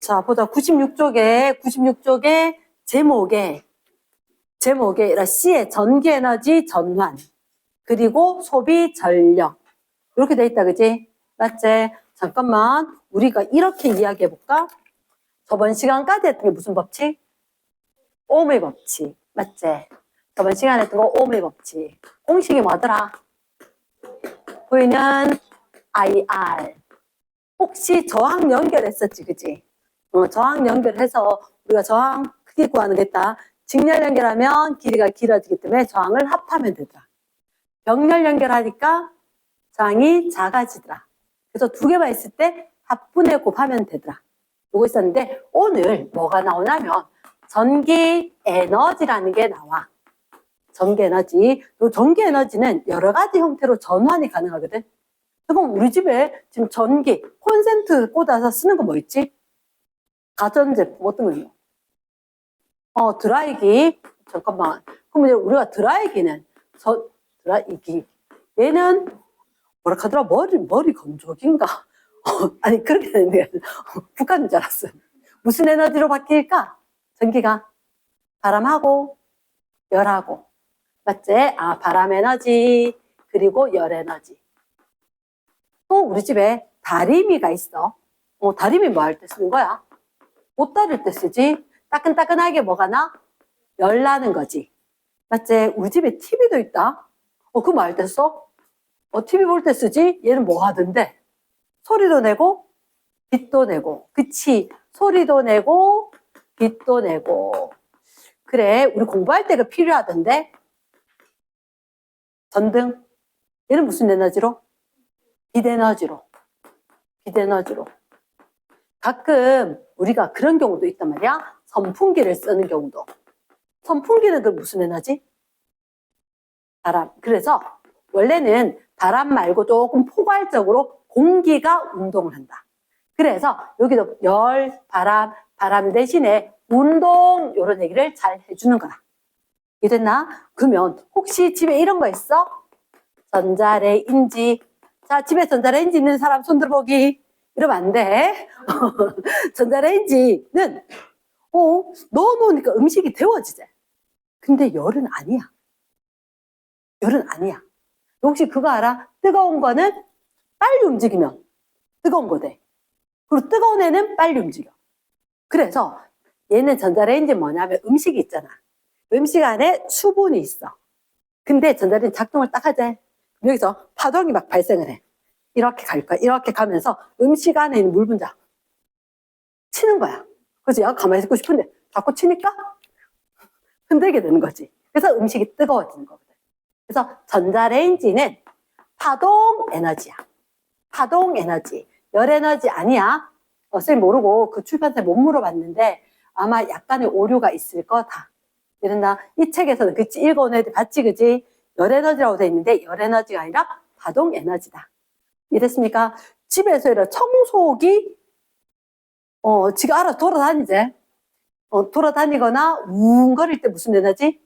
자, 보자. 96쪽에 제목에 C의 전기 에너지 전환 그리고 소비 전력 이렇게 돼 있다, 그지? 맞지? 잠깐만, 우리가 이렇게 이야기해 볼까? 저번 시간까지 했던 게 무슨 법칙? ohm의 법칙, 맞지? 저번 시간에 했던 거 ohm의 법칙. 공식이 뭐더라? V는 IR. 혹시 저항 연결했었지, 그지? 저항 연결해서 우리가 저항 크게 구하는 게 있다. 직렬 연결하면 길이가 길어지기 때문에 저항을 합하면 되더라. 병렬 연결하니까 저항이 작아지더라. 그래서 두 개만 있을 때 합분해 곱하면 되더라. 요거 있었는데 오늘 뭐가 나오냐면 전기 에너지라는 게 나와. 전기 에너지. 요 전기 에너지는 여러 가지 형태로 전환이 가능하거든. 그럼 우리 집에 지금 전기 콘센트 꽂아서 쓰는 거 뭐 있지? 가전제품 어떤 거요? 드라이기. 잠깐만. 그러면 우리가 드라이기는 드라이기. 얘는 뭐라 하더라? 머리 건조기인가? 아니 그렇게 되는데 북한인 줄 알았어. 무슨 에너지로 바뀔까? 전기가 바람하고 열하고. 맞지? 바람 에너지 그리고 열 에너지. 또 우리 집에 다리미가 있어. 다리미 뭐 할 때 쓰는 거야? 옷 다릴 때 쓰지. 따끈따끈하게 뭐가 나? 열 나는 거지. 맞지? 우리 집에 TV도 있다. 그거 뭐 할 때 써? TV 볼 때 쓰지? 얘는 뭐 하던데? 소리도 내고 빛도 내고. 그치? 소리도 내고 빛도 내고. 그래, 우리 공부할 때가 필요하던데? 전등. 얘는 무슨 에너지로? 빛 에너지로. 빛 에너지로. 가끔 우리가 그런 경우도 있단 말이야. 선풍기를 쓰는 경우도. 선풍기는 그 무슨 에너지? 바람. 그래서 원래는 바람 말고 조금 포괄적으로 공기가 운동을 한다. 그래서 여기도 열, 바람 대신에 운동 이런 얘기를 잘 해주는 거야. 이해됐나? 그러면 혹시 집에 이런 거 있어? 전자레인지. 자, 집에 전자레인지 있는 사람 손 들어보기. 이러면 안 돼. 전자레인지는 넣어놓으니까 음식이 데워지지. 근데 열은 아니야. 열은 아니야. 혹시 그거 알아? 뜨거운 거는 빨리 움직이면 뜨거운 거 돼. 그리고 뜨거운 애는 빨리 움직여. 그래서 얘는 전자레인지 뭐냐면 음식이 있잖아. 음식 안에 수분이 있어. 근데 전자레인지 작동을 딱 하지. 여기서 파동이 막 발생을 해. 이렇게 갈 거야. 이렇게 가면서 음식 안에 있는 물 분자 치는 거야. 그래서 얘가 가만히 있고 싶은데 자꾸 치니까 흔들게 되는 거지. 그래서 음식이 뜨거워지는 거거든. 그래서 전자레인지는 파동 에너지야. 파동 에너지. 열 에너지 아니야. 쌤 모르고 그 출판사에 못 물어봤는데 아마 약간의 오류가 있을 거다. 이랬나? 이 책에서는 그치 읽어온 애들 봤지 그치? 열 에너지라고 돼 있는데 열 에너지가 아니라 파동 에너지다. 이랬습니까? 집에서 이런 청소기 지가 알아서 돌아다니지. 돌아다니거나 웅거릴 때 무슨 에너지?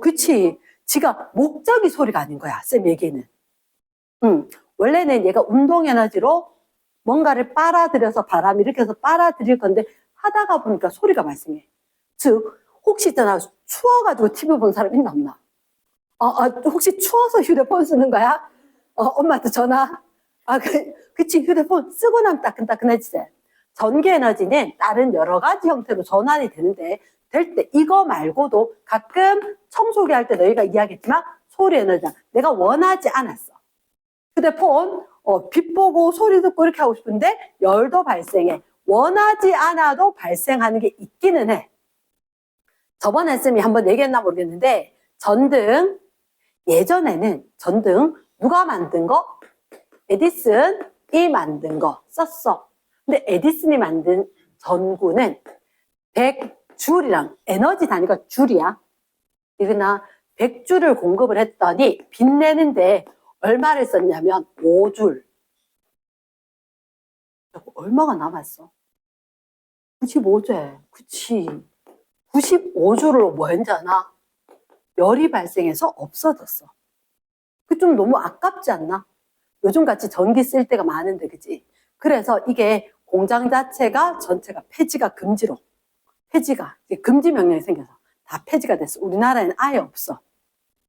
그치. 지가 목적이 소리가 아닌 거야, 쌤 얘기는. 원래는 얘가 운동 에너지로 뭔가를 빨아들여서 바람이 이렇게 해서 빨아들일 건데 하다가 보니까 소리가 발생해. 즉, 혹시 있잖아, 추워가지고 TV 본 사람 있나 없나? 혹시 추워서 휴대폰 쓰는 거야? 엄마한테 전화? 그치, 휴대폰 쓰고 나면 따끈따끈해지지. 전기 에너지는 다른 여러 가지 형태로 전환이 되는데, 될 때 이거 말고도 가끔 청소기 할 때 너희가 이야기했지만 소리 에너지야. 내가 원하지 않았어. 휴대폰, 빛 보고 소리 듣고 이렇게 하고 싶은데 열도 발생해. 원하지 않아도 발생하는 게 있기는 해. 저번에 쌤이 한번 얘기했나 모르겠는데, 예전에는 전등 누가 만든 거? 에디슨이 만든 거 썼어. 근데 에디슨이 만든 전구는 100줄이랑 에너지 단위가 줄이야. 이러나 100줄을 공급을 했더니 빛내는데 얼마를 썼냐면 5줄. 얼마가 남았어? 95줄. 그치. 95줄을 뭐 했잖아. 열이 발생해서 없어졌어. 그 좀 너무 아깝지 않나? 요즘같이 전기 쓸 때가 많은데, 그지? 그래서 이게 공장 자체가 전체가 폐지가 금지로, 폐지가, 금지 명령이 생겨서 다 폐지가 됐어. 우리나라에는 아예 없어.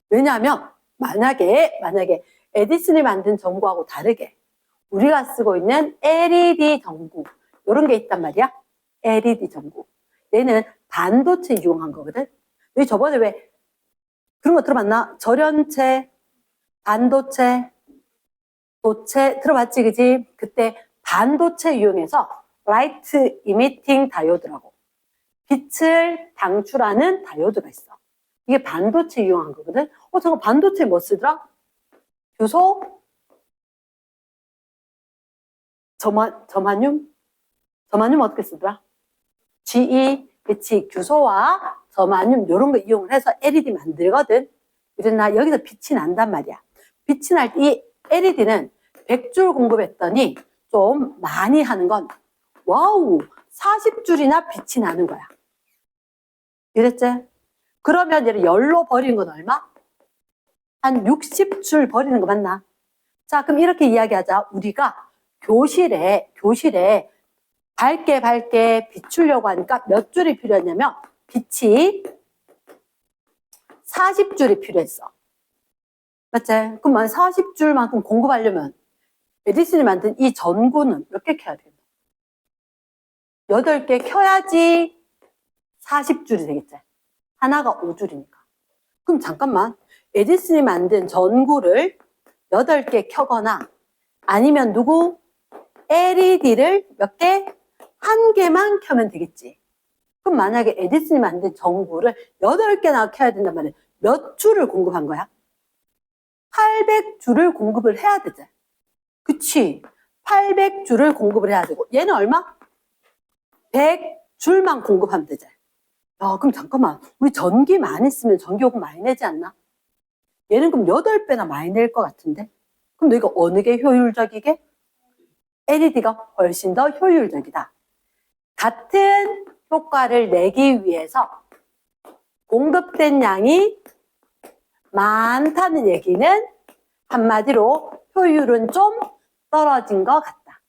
왜냐하면, 만약에 에디슨이 만든 전구하고 다르게 우리가 쓰고 있는 LED 전구, 이런 게 있단 말이야. LED 전구. 얘는 반도체 이용한 거거든. 여기 저번에 왜 그런 거 들어봤나? 절연체, 반도체, 도체 들어봤지, 그지? 그때 반도체 이용해서 라이트 이미팅 다이오드라고 빛을 방출하는 다이오드가 있어. 이게 반도체 이용한 거거든. 저거 반도체 뭐 쓰더라? 규소? 저마늄 어떻게 쓰더라? GE, 그치. 규소와 저마늄 이런 거 이용을 해서 LED 만들거든. 그러나 여기서 빛이 난단 말이야. 빛이 날 때 이 LED는 100줄 공급했더니 좀 많이 하는 건 와우 40줄이나 빛이 나는 거야. 이랬지? 그러면 얘를 열로 버리는 건 얼마? 한 60줄 버리는 거 맞나? 자, 그럼 이렇게 이야기하자. 우리가 교실에 밝게 비추려고 하니까 몇 줄이 필요했냐면 빛이 40줄이 필요했어. 맞지? 그럼 40줄만큼 공급하려면 에디슨이 만든 이 전구는 몇 개 켜야 되나? 8개 켜야지 40줄이 되겠지? 하나가 5줄이니까. 그럼 잠깐만. 에디슨이 만든 전구를 8개 켜거나 아니면 누구? LED를 몇 개? 1개만 켜면 되겠지. 그럼 만약에 에디슨이 만든 전구를 8개나 켜야 된단 말이야. 몇 줄을 공급한 거야? 800줄을 공급을 해야 되지. 그치? 800줄을 공급을 해야 되고 얘는 얼마? 100줄만 공급하면 되지. 야, 그럼 잠깐만. 우리 전기 많이 쓰면 전기요금 많이 내지 않나? 얘는 그럼 8배나 많이 낼 것 같은데? 그럼 너 이거 어느 게 효율적이게? LED가 훨씬 더 효율적이다. 같은 효과를 내기 위해서 공급된 양이 많다는 얘기는 한마디로 효율은 좀 떨어진 것 같다.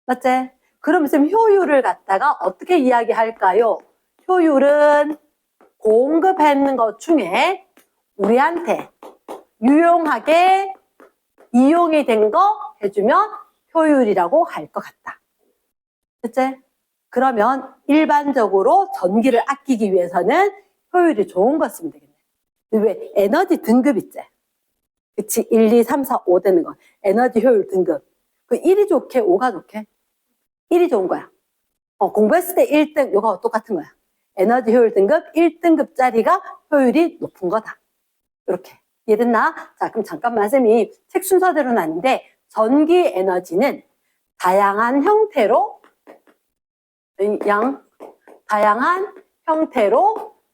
맞지? 그럼 지금 효율을 갖다가 어떻게 이야기할까요? 효율은 공급했는 것 중에 우리한테 유용하게 이용이 된 거 해주면 효율이라고 할 것 같다. 그치? 그러면 일반적으로 전기를 아끼기 위해서는 효율이 좋은 거 쓰면 되겠네. 왜? 에너지 등급 있지? 그치? 1, 2, 3, 4, 5 되는 거. 에너지 효율 등급. 그 1이 좋게, 5가 좋게? 1이 좋은 거야. 공부했을 때 1등, 요거 똑같은 거야. 에너지 효율 등급 1등급짜리가 효율이 높은 거다. 이렇게. 이해됐나? 자, 그럼 잠깐만, 쌤이 책 순서대로는 아닌데, 전기 에너지는 다양한 형태로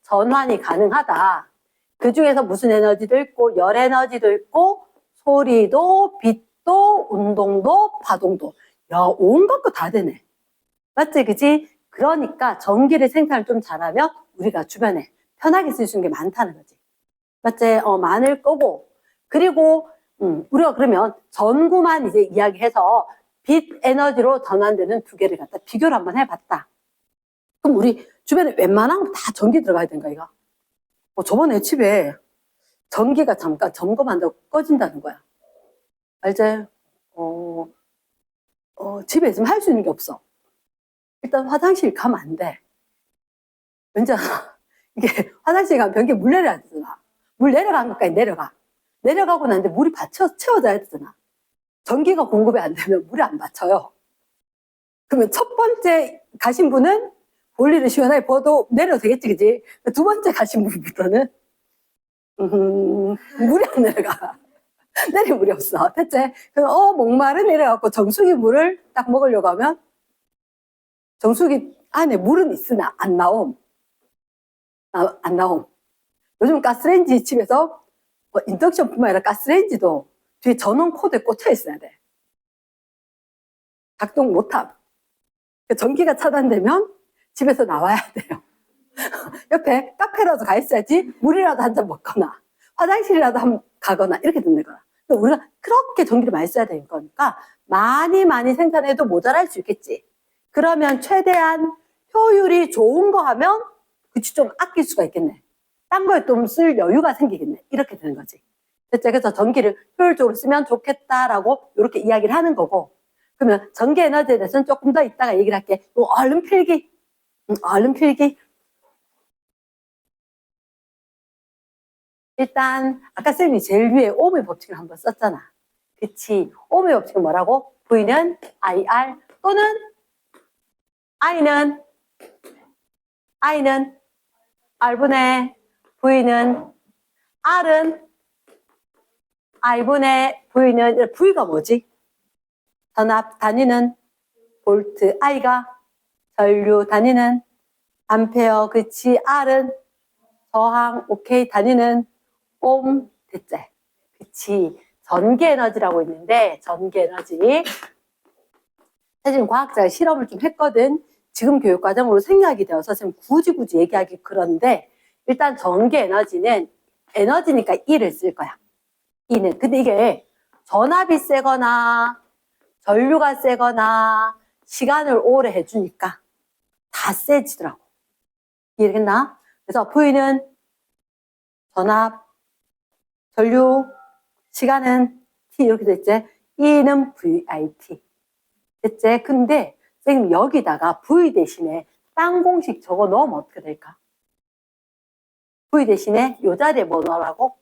전환이 가능하다. 그 중에서 무슨 에너지도 있고, 열 에너지도 있고, 소리도, 빛도, 운동도, 파동도. 야, 온갖 거 다 되네. 맞지? 그지? 그러니까 전기를 생산을 좀 잘하면 우리가 주변에 편하게 쓸 수 있는 게 많다는 거지. 맞지? 많을 거고. 그리고, 우리가 그러면 전구만 이제 이야기해서 빛 에너지로 전환되는 두 개를 갖다 비교를 한번 해봤다. 그럼 우리 주변에 웬만한 거 다 전기 들어가야 되는가, 이거? 저번에 집에 전기가 잠깐 점검한다고 꺼진다는 거야. 알지? 집에 지금 할 수 있는 게 없어. 일단 화장실 가면 안 돼. 왠지 이게 화장실 가면 변기에 물 내려야 되잖아. 물 내려간 것까지 내려가. 내려가고 나는데 물이 채워져야 되잖아. 전기가 공급이 안 되면 물이 안 받쳐요. 그러면 첫 번째 가신 분은 볼일을 시원하게 벗어도 내려도 되겠지, 그지? 두 번째 가신 분부터는 물이 안 내려가. 내릴 물이 없어. 대체 그럼 목마르 내려갖고 정수기 물을 딱 먹으려고 하면 정수기 안에 물은 있으나 안 나옴. 안 나옴. 요즘 가스레인지 집에서 인덕션뿐만 아니라 가스레인지도 뒤에 전원 코드에 꽂혀 있어야 돼. 작동 못함. 전기가 차단되면 집에서 나와야 돼요. 옆에 카페라도 가 있어야지 물이라도 한 잔 먹거나 화장실이라도 한번 가거나 이렇게 되는 거야. 우리가 그렇게 전기를 많이 써야 되는 거니까 많이 생산해도 모자랄 수 있겠지. 그러면 최대한 효율이 좋은 거 하면 그치 좀 아낄 수가 있겠네. 딴 거에 좀 쓸 여유가 생기겠네. 이렇게 되는 거지. 그래서 전기를 효율적으로 쓰면 좋겠다라고 이렇게 이야기를 하는 거고, 그러면 전기 에너지에 대해서는 조금 더 이따가 얘기를 할게. 얼른 필기. 얼른 필기. 일단 아까 쌤이 제일 위에 ohm의 법칙을 한번 썼잖아. 그치? ohm의 법칙은 뭐라고? V는 IR 또는 I는 R분의 V는 R은 I분의 V는 V가 뭐지? 전압 단위는 볼트, I가 전류 단위는 암페어, 그치? R은 저항, 오케이, 단위는 옴, 됐지? 그치? 전기에너지라고 있는데, 전기에너지. 사실 과학자가 실험을 좀 했거든. 지금 교육과정으로 생략이 되어서 지금 굳이 얘기하기 그런데, 일단 전기에너지는 에너지니까 E를 쓸 거야. E는. 근데 이게 전압이 세거나, 전류가 세거나, 시간을 오래 해주니까 다 세지더라고. 이해겠나? 그래서 V는 전압, 전류, 시간은 T 이렇게 됐지? E는 VIT. 됐지? 근데 선생님 여기다가 V 대신에 딴 공식 적어 넣으면 어떻게 될까? V 대신에 이 자리에 뭐 넣으라고?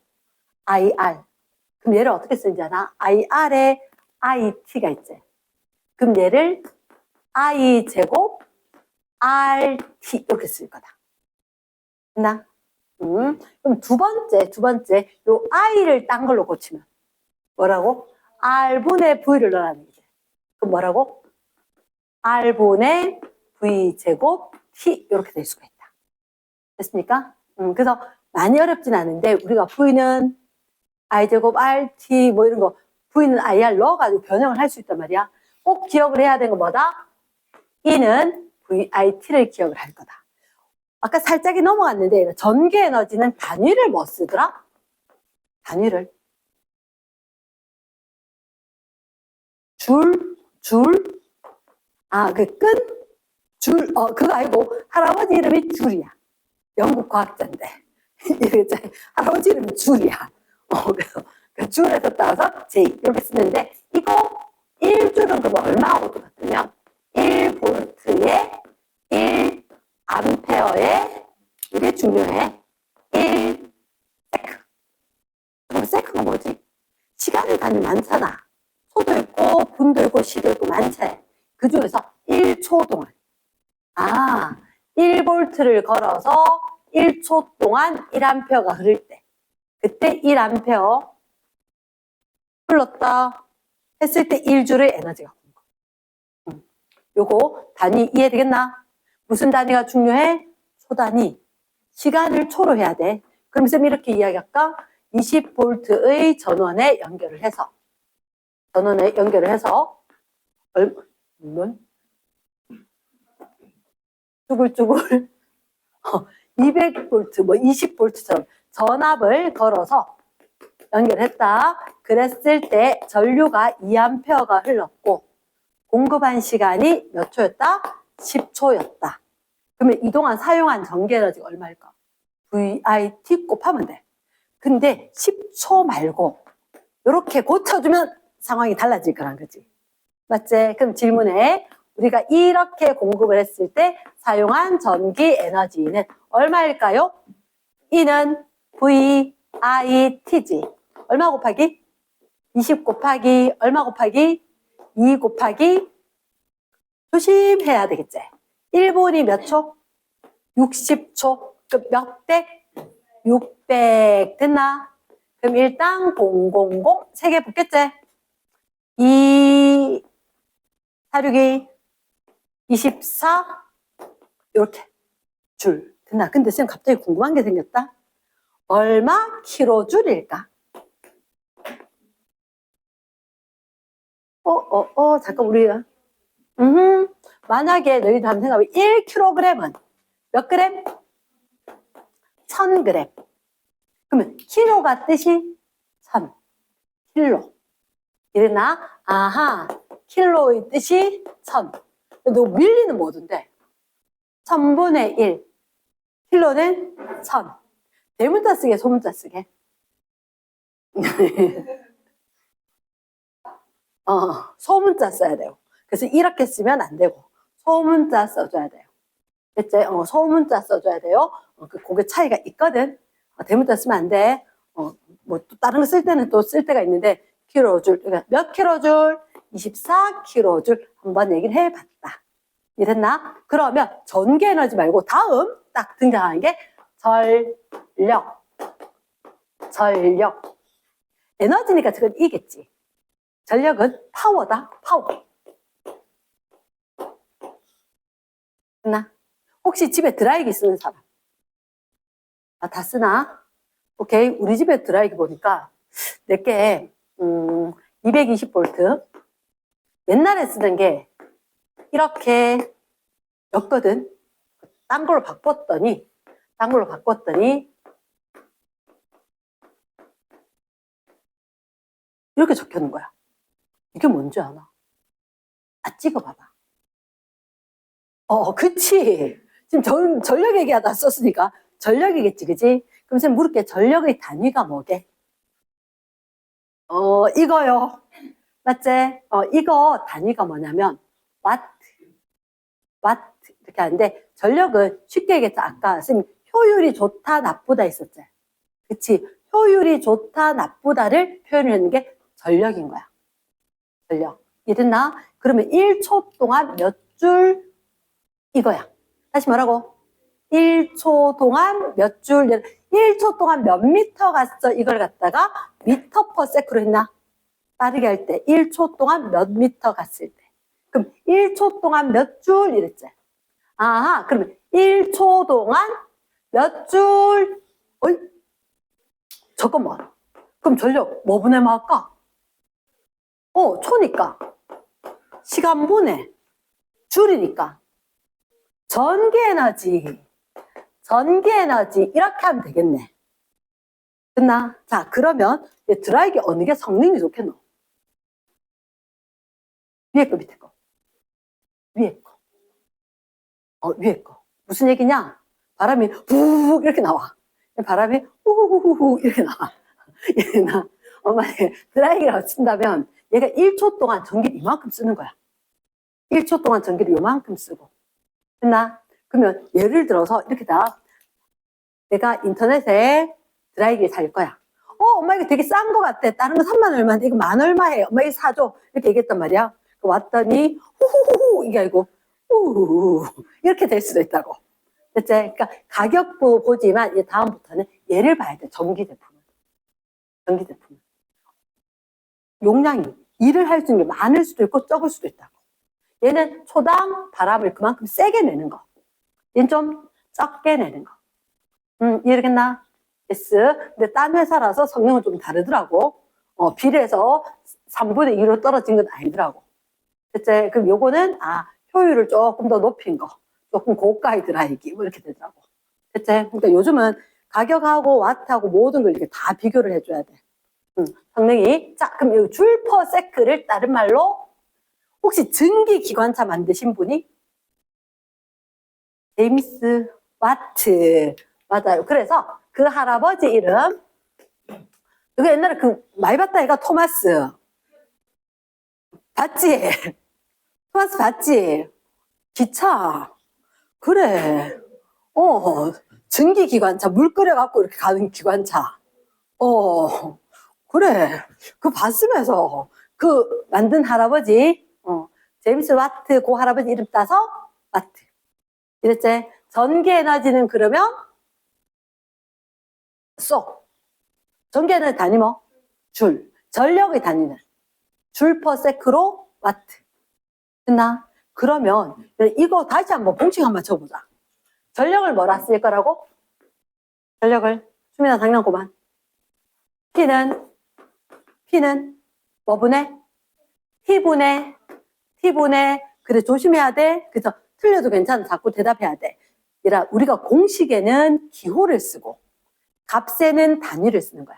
IR. 그럼 얘를 어떻게 쓰는지 아나? IR에 IT가 있지? 그럼 얘를 I 제곱 RT 이렇게 쓸 거다. 됐나? 그럼 두 번째, 요 I를 딴 걸로 고치면 뭐라고? R분의 V를 넣으라는 거지. 그럼 뭐라고? R분의 V 제곱 T 이렇게 될 수가 있다. 됐습니까? 그래서 많이 어렵진 않은데 우리가 V는 I 제곱 RT 뭐 이런 거 V는 IR 넣어가지고 변형을 할 수 있단 말이야. 꼭 기억을 해야 되는 거 뭐다? E는 VIT를 기억을 할 거다. 아까 살짝이 넘어갔는데 전기 에너지는 단위를 뭐 쓰더라? 단위를 그거 아니고 할아버지 이름이 줄이야. 영국 과학자인데 할아버지 이름이 줄이야. 그래서 그 줄에서 따라서 J 이렇게 쓰는데 이거 1줄은 그럼 얼마하고 똑같으면 1볼트에 1암페어에 이게 중요해. 1세크. 그럼 세크가 뭐지? 시간을 단위 많잖아. 소도 있고 분도 있고 시도 있고 많지. 그 중에서 1초 동안 1볼트를 걸어서 1초 동안 1암페어가 흐를 때 그때 1암페어 흘렀다 했을 때 1줄의 에너지가 요거 단위 이해되겠나? 무슨 단위가 중요해? 초단위. 시간을 초로 해야 돼. 그럼 쌤 이렇게 이야기할까? 20V의 전원에 연결을 해서 물론 쭈글쭈글 200V 뭐 20V처럼 전압을 걸어서 연결했다. 그랬을 때 전류가 2A가 흘렀고 공급한 시간이 몇 초였다? 10초였다. 그러면 이동안 사용한 전기에너지가 얼마일까? VIT 곱하면 돼. 근데 10초 말고 이렇게 고쳐주면 상황이 달라질 거란 거지. 맞지? 그럼 질문에 우리가 이렇게 공급을 했을 때 사용한 전기 에너지는 얼마일까요? E는 VIT지. 얼마 곱하기? 20 곱하기 얼마 곱하기? 2 곱하기 조심해야 되겠지. 1분이 몇 초? 60초. 그럼 몇 백? 600 됐나? 그럼 일단 000 3개 붙겠지? 2 462 24 이렇게 줄 됐나? 근데 쌤 갑자기 궁금한 게 생겼다. 얼마 킬로줄일까? 잠깐 우리가 만약에 너희들 한번 생각해 1kg은 몇 그램? 1000g. 그러면 키로가 뜻이 1000. 킬로. 이랬나? 아하, 킬로의 뜻이 1000. 너 밀리는 뭐던데? 1000분의 1. 킬로는 1000. 대문자 쓰게, 소문자 쓰게? 소문자 써야 돼요. 그래서 이렇게 쓰면 안 되고, 소문자 써줘야 돼요. 됐지? 소문자 써줘야 돼요. 그게 차이가 있거든. 대문자 쓰면 안 돼. 뭐 또 다른 거 쓸 때는 또 쓸 때가 있는데, 킬로줄, 그러니까 몇 킬로줄? 24킬로줄 한번 얘기를 해봤다. 이랬나? 그러면 전기 에너지 말고 다음 딱 등장하는 게 전력. 전력. 에너지니까 그건 이겠지. 전력은 파워다, 파워. 됐나? 혹시 집에 드라이기 쓰는 사람? 다 쓰나? 오케이. 우리 집에 드라이기 보니까 내게 220V. 옛날에 쓰던 게 이렇게 였거든. 딴 걸로 바꿨더니 이렇게 적혀놓은 거야. 이게 뭔지 아나? 찍어봐봐. 그치. 지금 전력 얘기하다 썼으니까 전력이겠지, 그치? 그럼 쌤 물을게. 전력의 단위가 뭐게? 이거요. 맞지? 이거 단위가 뭐냐면 와트 이렇게 하는데, 전력은 쉽게 얘기해서 아까 쌤 효율이 좋다 나쁘다 했었지. 그치? 효율이 좋다 나쁘다를 표현하는 게 전력인 거야. 전력. 이랬나? 그러면 1초 동안 몇 줄 이거야. 다시 뭐라고? 1초 동안 몇 줄, 1초 동안 몇 미터 갔어? 이걸 갖다가 미터 퍼 세크로 했나? 빠르게 할 때 1초 동안 몇 미터 갔을 때. 그럼 1초 동안 몇 줄 이랬지. 아하, 그러면 1초 동안 몇 줄, 잠깐만. 그럼 전력 뭐 분해만 할까? 초니까. 시간분해. 줄이니까. 전기에너지 이렇게 하면 되겠네. 됐나? 자, 그러면 드라이기 어느 게 성능이 좋겠노? 위에 거, 밑에 거? 위에 거. 위에 거. 무슨 얘기냐? 바람이 후 이렇게 나와. 바람이 후후후후 이렇게 나와. 얘나 만약에 드라이기라고 친다면 얘가 1초 동안 전기를 이만큼 쓰는 거야. 1초 동안 전기를 이만큼 쓰고. 됐나? 그러면 예를 들어서 이렇게 내가 인터넷에 드라이기를 살 거야. 엄마 이거 되게 싼 거 같아. 다른 거 3만 얼마인데 이거 만 얼마에 엄마 이거 사줘. 이렇게 얘기했단 말이야. 왔더니 후후후후 이게 아니고 후후후 이렇게 될 수도 있다고. 됐지? 그러니까 가격 보지만 이제 다음부터는 얘를 봐야 돼. 전기 제품. 용량이 일을 할 수 있는 게 많을 수도 있고 적을 수도 있다고. 얘는 초당 바람을 그만큼 세게 내는 거. 얘는 좀 적게 내는 거. 이해되겠나? yes. 근데 딴 회사라서 성능은 좀 다르더라고. 비례해서 3분의 2로 떨어진 건 아니더라고. 됐지? 그럼 요거는, 효율을 조금 더 높인 거. 조금 고가의 드라이기. 뭐 이렇게 되더라고. 됐지? 그러니까 요즘은 가격하고 와트하고 모든 걸 이렇게 다 비교를 해줘야 돼. 성능이. 자, 그럼 이 줄 퍼 세크를 다른 말로 혹시 전기 기관차 만드신 분이? 제임스 와트. 맞아요. 그래서 그 할아버지 이름, 이거 옛날에 많이 봤다 얘가 토마스. 봤지? 토마스 봤지? 기차. 그래. 전기 기관차, 물 끓여갖고 이렇게 가는 기관차. 그래. 그거 봤으면서 만든 할아버지, 제임스 와트, 그 할아버지 이름 따서 와트. 이랬지? 전기 에너지는 그러면 전기 에너지 단위 뭐? 줄. 전력의 단위는 줄 퍼 세크로 와트. 됐나? 그러면 이거 다시 한번 봉칭 한번 쳐보자. 전력을 뭐라 쓸 거라고? 전력을 수민아 장난고만. P는 뭐 분해? T분해. 그래 조심해야 돼. 그래서 틀려도 괜찮아. 자꾸 대답해야 돼. 우리가 공식에는 기호를 쓰고 값에는 단위를 쓰는 거야.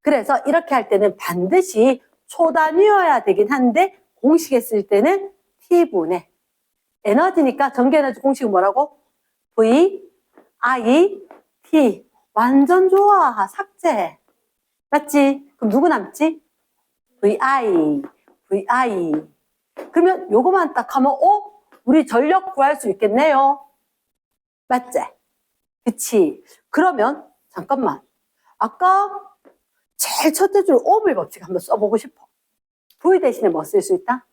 그래서 이렇게 할 때는 반드시 초단위여야 되긴 한데 공식에 쓸 때는 T분의 에너지니까 전기에너지 공식은 뭐라고? V, I, T. 완전 좋아. 삭제. 맞지? 그럼 누구 남지? VI, VI. 그러면 요거만 딱 하면 우리 전력 구할 수 있겠네요. 맞지? 그치? 그러면 잠깐만. 아까 제일 첫째 줄 오밀 법칙 한번 써보고 싶어. V 대신에 뭐 쓸 수 있다?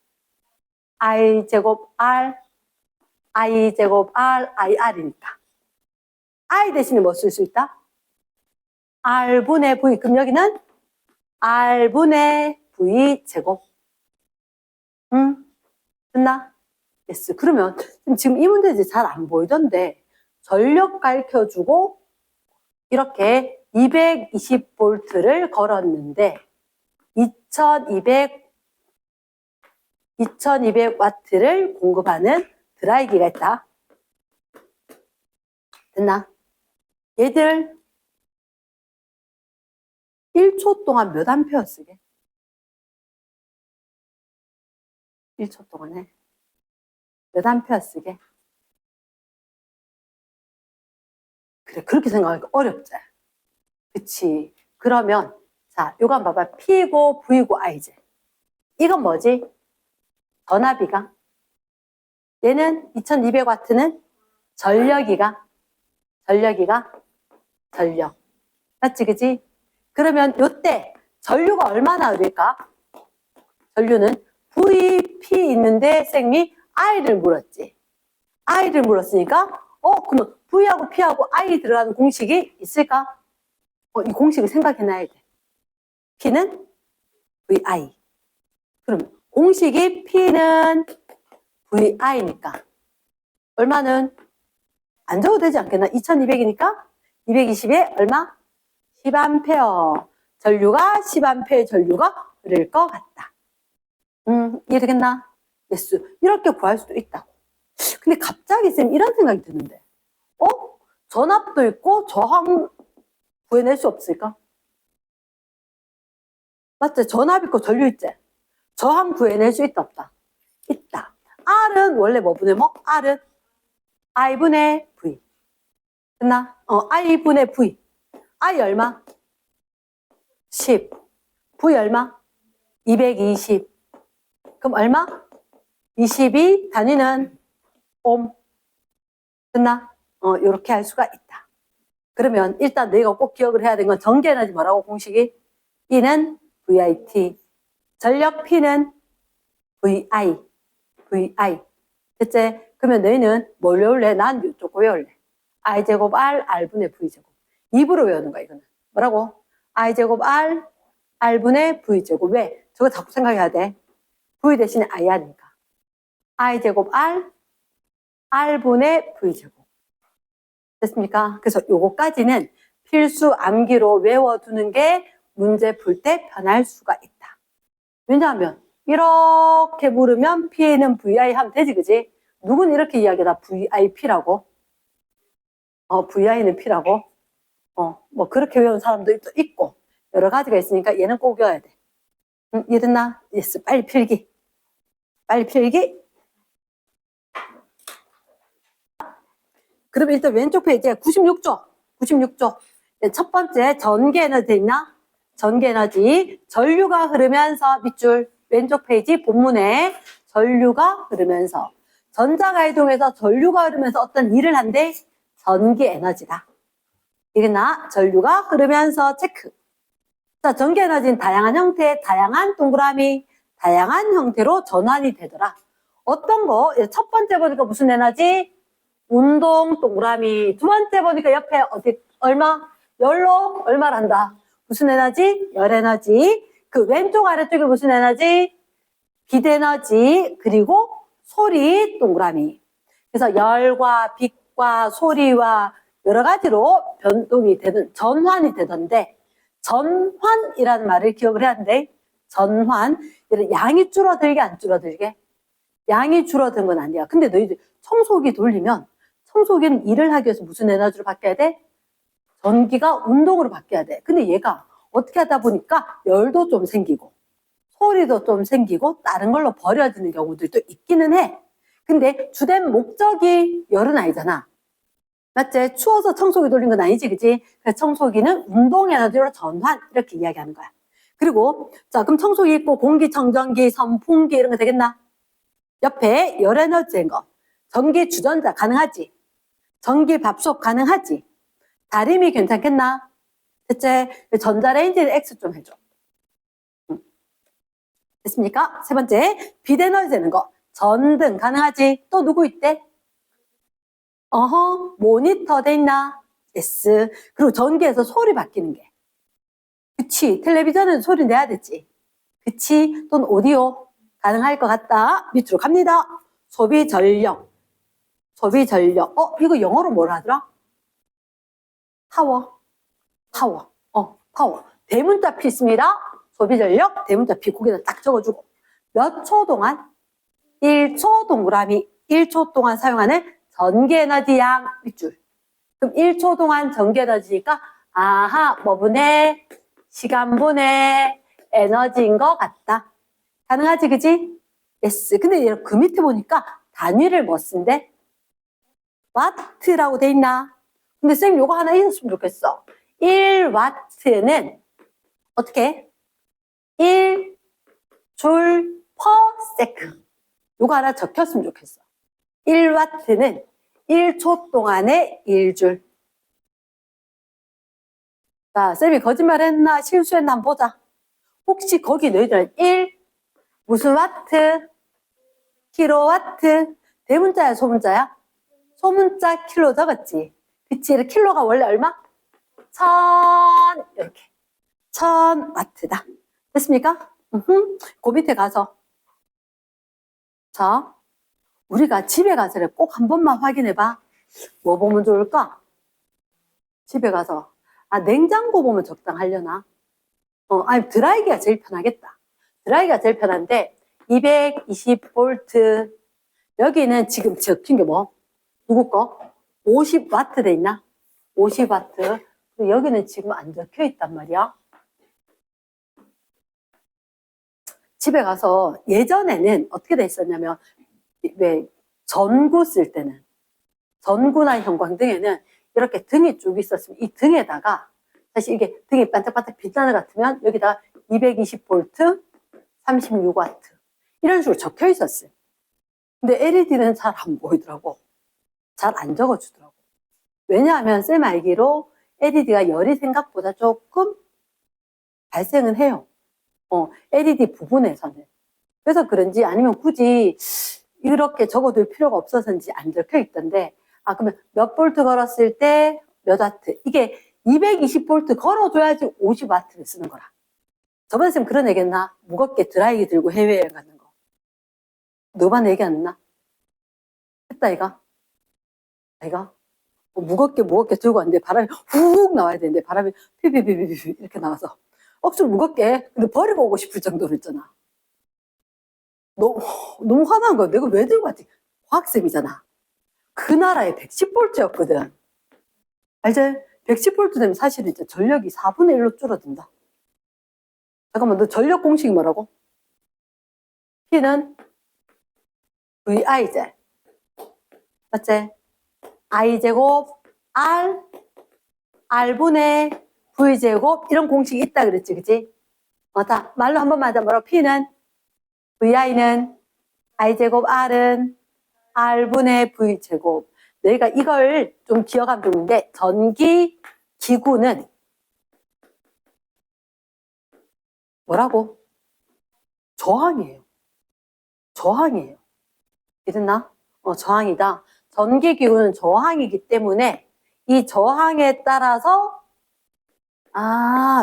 I 제곱 R, I 제곱 R, IR이니까. I 대신에 뭐 쓸 수 있다? R분의 V. 그럼 여기는 R분의 V 제곱. 됐나? yes. 그러면 지금 이 문제지 잘 안 보이던데 전력 가르쳐주고 이렇게 220V를 걸었는데 2200W를 공급하는 드라이기가 있다. 됐나? 얘들 1초 동안 몇 암페어 쓰게? 1초 동안에 몇 암페어 쓰게? 그래, 그렇게 생각하니까 어렵지? 그치? 그러면 자, 요거 한번 봐봐. P고 V고 I지. 이건 뭐지? 전압이가. 얘는 2200W는 전력. 맞지, 그치? 그러면 요때 전류가 얼마나 흐를까? 전류는 VP 있는데 쌤이 I를 물었지. I를 물었으니까 그러면 V하고 P하고 I 들어가는 공식이 있을까? 이 공식을 생각해놔야 돼. P는 VI. 그럼 공식이 P는 VI니까 얼마는 안 적어도 되지 않겠나? 2200이니까 220에 얼마? 10A. 전류가 10A 전류가 흐를 것 같다. 이해되겠나? yes. 이렇게 구할 수도 있다고. 근데 갑자기 쌤 이런 생각이 드는데 전압도 있고 저항 구해낼 수 없을까? 맞지? 전압 있고 전류 있지? 저항 구해낼 수 있다 없다? 있다. R은 원래 뭐 분의 뭐? R은 I분의 V. 됐나? I분의 V. I 얼마? 10. V 얼마? 220. 그럼 얼마? 22 단위는 옴. 됐나? 요렇게 할 수가 있다. 그러면 일단 너희가 꼭 기억을 해야 되는 건 전기에너지 뭐라고 공식이? E는 VIT. 전력 P는 VI. 됐지? 그러면 너희는 뭘 외울래? 난 이쪽 외울래. I제곱 R, R분의 V제곱. 입으로 외우는 거야, 이거는. 뭐라고? I제곱 R, R분의 V제곱. 왜? 저거 자꾸 생각해야 돼. V 대신에 IR이니까. I제곱 R, R분의 V제곱. 됐습니까? 그래서 요거까지는 필수 암기로 외워두는 게 문제 풀 때 편할 수가 있다. 왜냐하면 이렇게 물으면 P는 VI 하면 되지, 그지? 누군 이렇게 이야기하다 VIP라고? VI는 P라고? 뭐 그렇게 외우는 사람도 또 있고 여러 가지가 있으니까 얘는 꼭 외워야 돼. 이해됐나? yes. 빨리 필기. 그럼 일단 왼쪽 페이지에 96조. 첫 번째 전기에너지 돼 있나? 전기에너지. 전류가 흐르면서 밑줄 왼쪽 페이지 본문에 전류가 흐르면서 전자가 이동해서 전류가 흐르면서 어떤 일을 한대? 전기에너지다. 이게나 전류가 흐르면서 체크. 자, 전기에너지는 다양한 형태, 다양한 동그라미, 다양한 형태로 전환이 되더라. 어떤 거? 첫 번째 보니까 무슨 에너지? 운동 동그라미. 두 번째 보니까 옆에 얼마? 열로 얼마란다. 무슨 에너지? 열 에너지. 그 왼쪽 아래쪽에 무슨 에너지? 빛 에너지. 그리고 소리 동그라미. 그래서 열과 빛과 소리와 여러 가지로 변동이 되는, 전환이 되던데, 전환이라는 말을 기억을 해야 하는데, 전환. 양이 줄어들게 안 줄어들게? 양이 줄어든 건 아니야. 근데 너희들 청소기 돌리면 청소기는 일을 하기 위해서 무슨 에너지로 바뀌어야 돼? 전기가 운동으로 바뀌어야 돼. 근데 얘가 어떻게 하다 보니까 열도 좀 생기고 소리도 좀 생기고 다른 걸로 버려지는 경우들도 있기는 해. 근데 주된 목적이 열은 아니잖아. 맞지? 추워서 청소기 돌린 건 아니지, 그지? 그래서 청소기는 운동 에너지로 전환 이렇게 이야기하는 거야. 그리고 자, 그럼 청소기 있고 공기청정기, 선풍기 이런 거 되겠나? 옆에 열 에너지인 거. 전기 주전자 가능하지? 전기 밥솥 가능하지? 다림이 괜찮겠나? 대체 전자레인지는 X 좀 해줘. 됐습니까? 세 번째, 빛 에너지 되는 거. 전등 가능하지? 또 누구 있대? 모니터 돼 있나? S. 그리고 전기에서 소리 바뀌는 게. 그치. 텔레비전은 소리 내야 되지. 그치. 또는 오디오 가능할 것 같다. 밑으로 갑니다. 소비 전력. 소비 전력. 이거 영어로 뭐라 하더라? 파워. 파워. 파워. 대문자 P 있습니다. 소비 전력, 대문자 P 거기다 딱 적어주고. 몇 초 동안? 1초 동그라미. 1초 동안 사용하는 전기 에너지 양 밑줄. 그럼 1초 동안 전기 에너지니까 아하, 뭐 분해? 시간 분해, 에너지인 것 같다. 가능하지, 그지? yes. 근데 그 밑에 보니까 단위를 뭐 쓴대? 와트라고 돼 있나? 근데 쌤 요거 하나 있었으면 좋겠어. 1와트는 어떻게? 1줄 per second. 요거 하나 적혔으면 좋겠어. 1와트는 1초 동안의 1줄. 자, 쌤이 거짓말 했나 실수했나 한번 보자. 혹시 거기 너희들은 1 무슨 와트? 킬로와트. 대문자야 소문자야? 소문자 킬로 적었지. 그치? 킬로가 원래 얼마? 1000 이렇게 1000와트다. 됐습니까? 그 밑에 가서 자, 우리가 집에 가서 꼭 한 번만 확인해봐. 뭐 보면 좋을까? 집에 가서 냉장고 보면 적당하려나? 아니 드라이기가 제일 편하겠다. 드라이기가 제일 편한데 220V 여기는 지금 적힌 게 뭐? 누구 거? 50와트 돼 있나? 50와트. 여기는 지금 안 적혀 있단 말이야. 집에 가서 예전에는 어떻게 돼 있었냐면 왜 전구 쓸 때는 전구나 형광등에는 이렇게 등이 쭉 있었으면 이 등에다가 사실 이게 등이 반짝반짝 빛나는 것 같으면 여기다 220V 36W 이런 식으로 적혀 있었어요. 근데 LED는 잘 안 보이더라고. 잘 안 적어주더라고. 왜냐하면 쌤 알기로 LED가 열이 생각보다 조금 발생은 해요. LED 부분에서는. 그래서 그런지 아니면 굳이 이렇게 적어둘 필요가 없어서인지 안 적혀 있던데 그러면 몇 볼트 걸었을 때 몇 와트? 이게 220V 걸어줘야지 50W를 쓰는 거라. 저번에 쌤 그런 얘기 했나? 무겁게 드라이기 들고 해외여행 가는 거. 너만 얘기 안 했나? 했다 이가? 아이가? 무겁게 들고 왔는데 바람이 훅 나와야 되는데 바람이 피피피피 이렇게 나와서 억수로 무겁게 근데 버리고 오고 싶을 정도로 있잖아. 너무 화난 거야. 내가 왜 들고 왔지? 과학쌤이잖아. 그 나라에 110V였거든. 알지? 110V 되면 사실은 이제 전력이 4분의 1로 줄어든다. 잠깐만, 너 전력 공식이 뭐라고? P는 VI제. 맞지? I제곱 R, R분의 V제곱 이런 공식이 있다 그랬지, 그치? 맞다. 말로 한 번만 하자. 뭐라고? P는 VI는 I제곱 R은 R분의 V제곱. 너희가 이걸 좀 기억하면 좋은데 전기 기구는 뭐라고? 저항이에요. 저항이에요. 이랬나? 저항이다. 전기 기구는 저항이기 때문에 이 저항에 따라서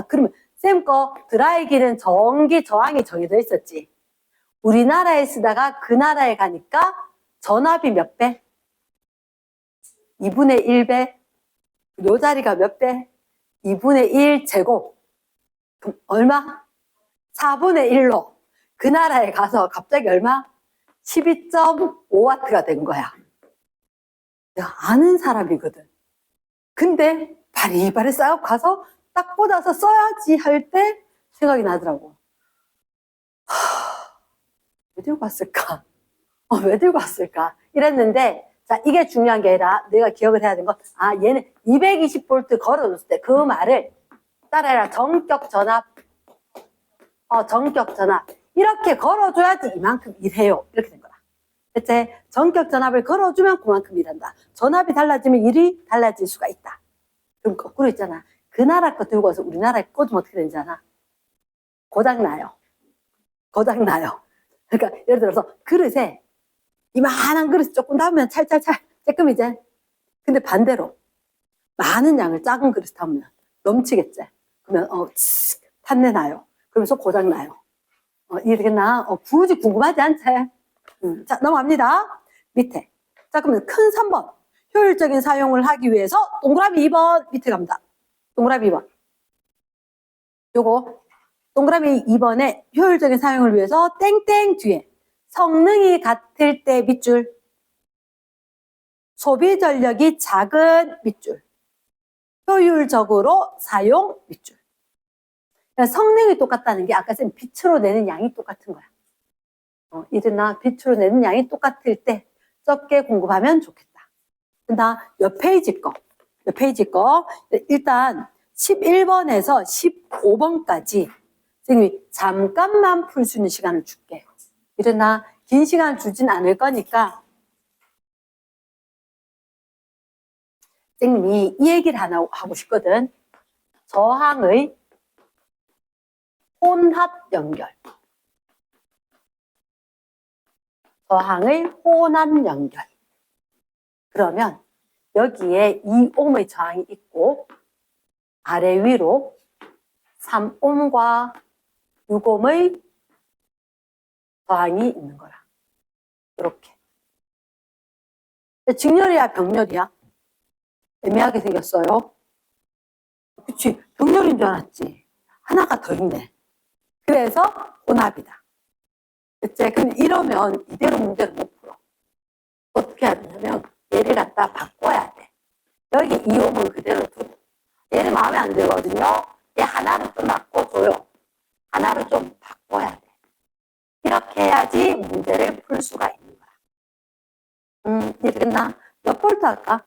그러면 쌤 거 드라이기는 전기 저항이 정해져 있었지. 우리나라에 쓰다가 그 나라에 가니까 전압이 몇 배? 2분의 1배? 요 자리가 몇 배? 2분의 1 제곱. 그럼 얼마? 4분의 1로 그 나라에 가서 갑자기 얼마? 12.5W가 된 거야. 내가 아는 사람이거든. 근데 바리바리 싸고 가서 딱 꽂아서 써야지 할 때 생각이 나더라고. 왜 들고 왔을까? 왜 들고 왔을까? 이랬는데, 자, 이게 중요한 게 아니라 내가 기억을 해야 되는 건, 얘는 220V 걸어줬을 때 그 말을 따라해라. 전격 전압. 전격 전압. 이렇게 걸어줘야지 이만큼 일해요. 이렇게 된 거다. 대체 전격 전압을 걸어주면 그만큼 일한다. 전압이 달라지면 일이 달라질 수가 있다. 그럼 거꾸로 있잖아. 그 나라 거 들고 와서 우리나라에 꽂으면 어떻게 되는지 아나? 고장나요. 고장나요. 그러니까 예를 들어서 그릇에 이만한 그릇이 조금 담으면 찰찰찰 쬐끔이지. 근데 반대로 많은 양을 작은 그릇에 담으면 넘치겠지. 그러면 탄내 나요. 그러면서 고장 나요. 이해되겠나? 굳이 궁금하지 않지? 자, 넘어갑니다. 밑에. 자, 그러면 큰 3번. 효율적인 사용을 하기 위해서 동그라미 2번 밑에 갑니다. 동그라미 2번. 요거 동그라미 2번에 효율적인 사용을 위해서 땡땡 뒤에 성능이 같을 때 밑줄, 소비 전력이 작은 밑줄, 효율적으로 사용 밑줄. 그러니까 성능이 똑같다는 게 아까 쌤 빛으로 내는 양이 똑같은 거야. 이르나 빛으로 내는 양이 똑같을 때 적게 공급하면 좋겠다. 그다음 옆 페이지 거 일단 11번에서 15번까지 선생님이 잠깐만 풀 수 있는 시간을 줄게. 이러나 긴 시간 주진 않을 거니까 선생님이 이 얘기를 하나 하고 싶거든. 저항의 혼합 연결. 저항의 혼합 연결. 그러면 여기에 2옴의 저항이 있고 아래 위로 3옴과 6옴의 저항이 있는 거라. 이렇게. 직렬이야, 병렬이야? 애매하게 생겼어요. 그치? 병렬인 줄 알았지. 하나가 더 있네. 그래서 혼합이다. 그치? 근데 이러면 이대로 문제를 못 풀어. 어떻게 해야 되냐면 얘를 갖다 바꿔야 돼. 여기 2옴은 그대로 두고 얘는 마음에 안 들거든요. 얘 하나로 좀 바꿔줘요. 하나로 좀 바꿔야 돼. 이렇게 해야지 문제를 풀 수가 있는 거야. 이제 됐나? 몇 볼트 할까?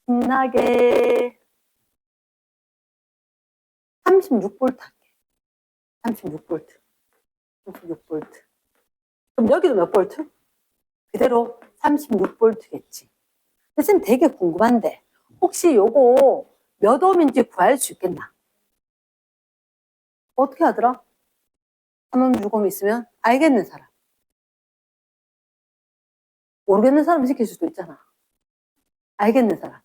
신나게 36볼트 할게. 36볼트. 36볼트. 그럼 여기도 몇 볼트? 그대로 36볼트겠지. 선생님 되게 궁금한데 혹시 요거 몇 옴인지 구할 수 있겠나? 어떻게 하더라? 3옴, 6옴 있으면 알겠는 사람. 모르겠는 사람 시킬 수도 있잖아. 알겠는 사람.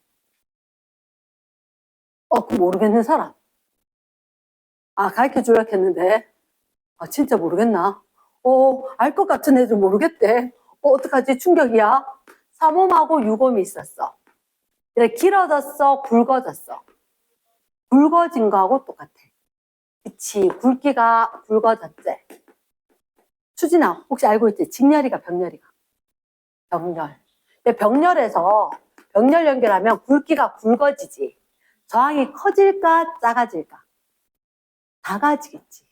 그 모르겠는 사람. 가르쳐 주려고 했는데 진짜 모르겠나? 알 것 같은 애들 모르겠대. 어떡하지? 충격이야. 3옴하고 6옴이 있었어. 이렇게 길어졌어? 굵어졌어? 굵어진 거하고 똑같아. 그치, 굵기가 굵어졌지. 수진아, 혹시 알고 있지? 직렬이가 병렬이가. 병렬. 병렬에서 병렬 연결하면 굵기가 굵어지지. 저항이 커질까 작아질까? 작아지겠지.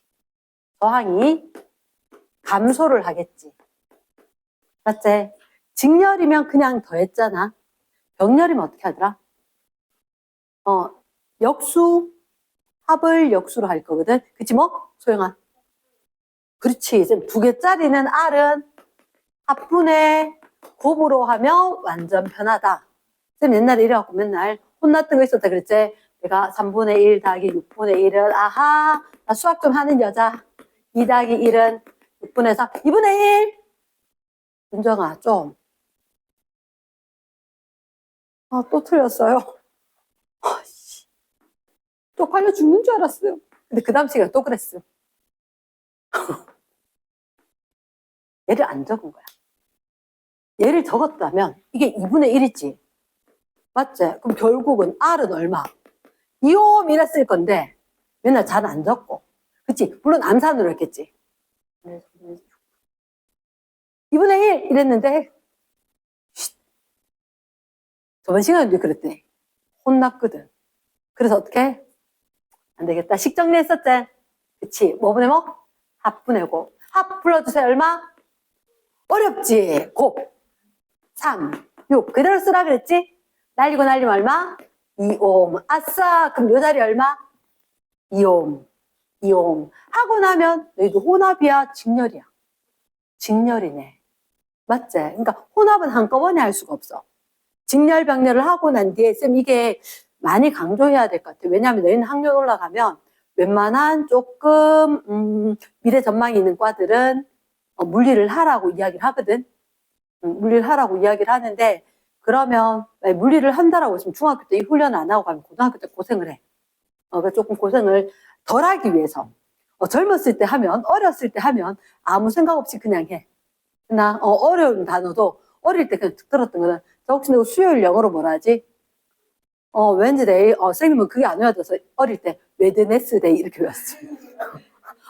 저항이 감소를 하겠지. 맞지? 직렬이면 그냥 더했잖아. 병렬이면 어떻게 하더라? 역수, 합을 역수로 할 거거든. 그치 뭐? 소영아. 그렇지. 지금 2개짜리는 R은 합분의 곱으로 하면 완전 편하다. 쌤 옛날에 이래갖고 맨날 혼났던 거 있었다 그랬지? 내가 3분의 1 더하기 6분의 1은 아하 나 수학 좀 하는 여자. 2 더하기 1은 6분의 4 2분의 1 윤정아 좀 또 틀렸어요. 쪽팔려 죽는 줄 알았어요. 근데 그 다음 시간에 또 그랬어. 얘를 안 적은 거야. 얘를 적었다면 이게 2분의 1이지. 맞지? 그럼 결국은 R은 얼마? 2옴 이랬을 건데 맨날 잘 안 적고. 그치? 물론 암산으로 했겠지. 2분의 1 이랬는데 저번 시간에도 그랬대. 혼났거든. 그래서 어떻게? 안 되겠다. 식 정리했었지? 그치. 뭐 보내고? 합 보내고. 합 불러주세요. 얼마? 어렵지? 곱. 3, 6. 그대로 쓰라 그랬지? 날리고 날리면 얼마? 2옴. 아싸. 그럼 요 자리 얼마? 2옴. 2옴. 하고 나면 너희도 혼합이야? 직렬이야? 직렬이네. 맞지? 그러니까 혼합은 한꺼번에 할 수가 없어. 직렬 병렬을 하고 난 뒤에 쌤 이게 많이 강조해야 될 것 같아. 왜냐하면 너희는 학년 올라가면 웬만한 조금 미래 전망이 있는 과들은 물리를 하라고 이야기를 하거든. 물리를 하라고 이야기를 하는데 그러면 물리를 한다라고 했으면 중학교 때 이 훈련을 안 하고 가면 고등학교 때 고생을 해. 그러니까 조금 고생을 덜 하기 위해서 젊었을 때 하면 어렸을 때 하면 아무 생각 없이 그냥 해. 나 어려운 단어도 어릴 때 그냥 들었던 거는 저 혹시 내가 수요일 영어로 뭐라 하지? 웬즈데이 선생님은 그게 안 외워져서 어릴 때 웨드네스데이 이렇게 외웠어.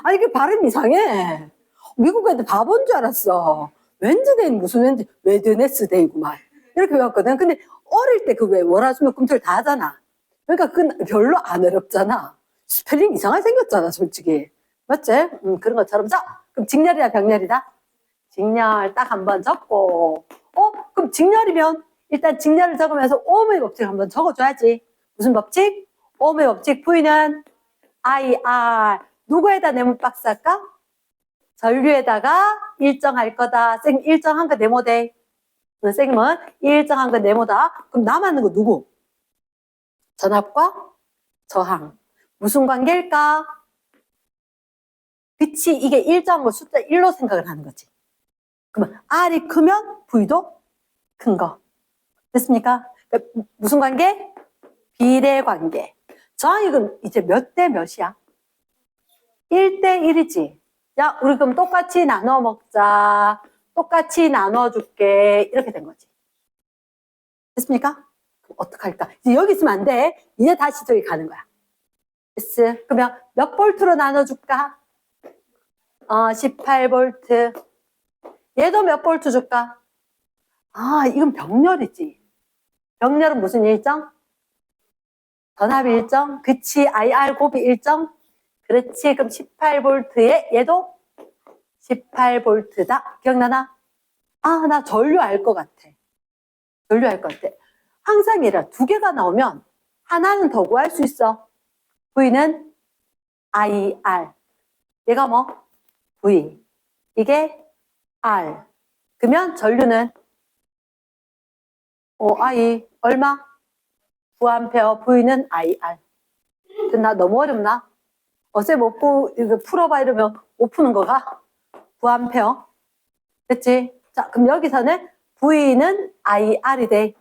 아니 이게 발음 이상해. 미국 애들 바본 줄 알았어. 웬즈데이는 무슨 웨드네스데이구만 이렇게 외웠거든. 근데 어릴 때 그 왜 월화수목 금토일 다 하잖아. 그러니까 그건 별로 안 어렵잖아. 스펠링 이상하게 생겼잖아 솔직히. 맞지? 그런 것처럼. 자 그럼 직렬이다 병렬이다? 직렬 딱 한번 적고 그럼 직렬이면 일단 직렬을 적으면서 오음의 법칙 한번 적어줘야지. 무슨 법칙? 오음의 법칙 V는 IR 누구에다 네모 박스 할까? 전류에다가 일정할 거다. 쌤 일정한 거 네모돼. 쌤은 일정한 거 네모다. 그럼 남았는 거 누구? 전압과 저항. 무슨 관계일까? 그치 이게 일정한 거 숫자 1로 생각을 하는 거지. 그러면 R이 크면 V도 큰 거. 됐습니까? 그러니까 무슨 관계? 비례 관계. 저항이 그럼 이제 몇 대 몇이야? 1대 1이지. 야, 우리 그럼 똑같이 나눠 먹자. 똑같이 나눠줄게. 이렇게 된 거지. 됐습니까? 그럼 어떡할까? 이제 여기 있으면 안 돼. 이제 다시 저기 가는 거야. 됐어. 그러면 몇 볼트로 나눠줄까? 18볼트. 얘도 몇 볼트 줄까? 이건 병렬이지. 병렬은 무슨 일정? 전압 일정? 그치. IR 곱이 일정? 그렇지. 그럼 18볼트에 얘도 18볼트다. 기억나나? 나 전류 알 것 같아. 전류 알 것 같아. 항상 얘라 두 개가 나오면 하나는 더 구할 수 있어. V는 IR. 얘가 뭐? V. 이게 R. 그러면 전류는 I 얼마? 9A. V는 IR. 나 너무 어렵나? 쌤 못 이거 풀어봐 이러면 못 푸는 거가? 9A. 됐지? 자, 그럼 여기서는 V는 IR이 돼.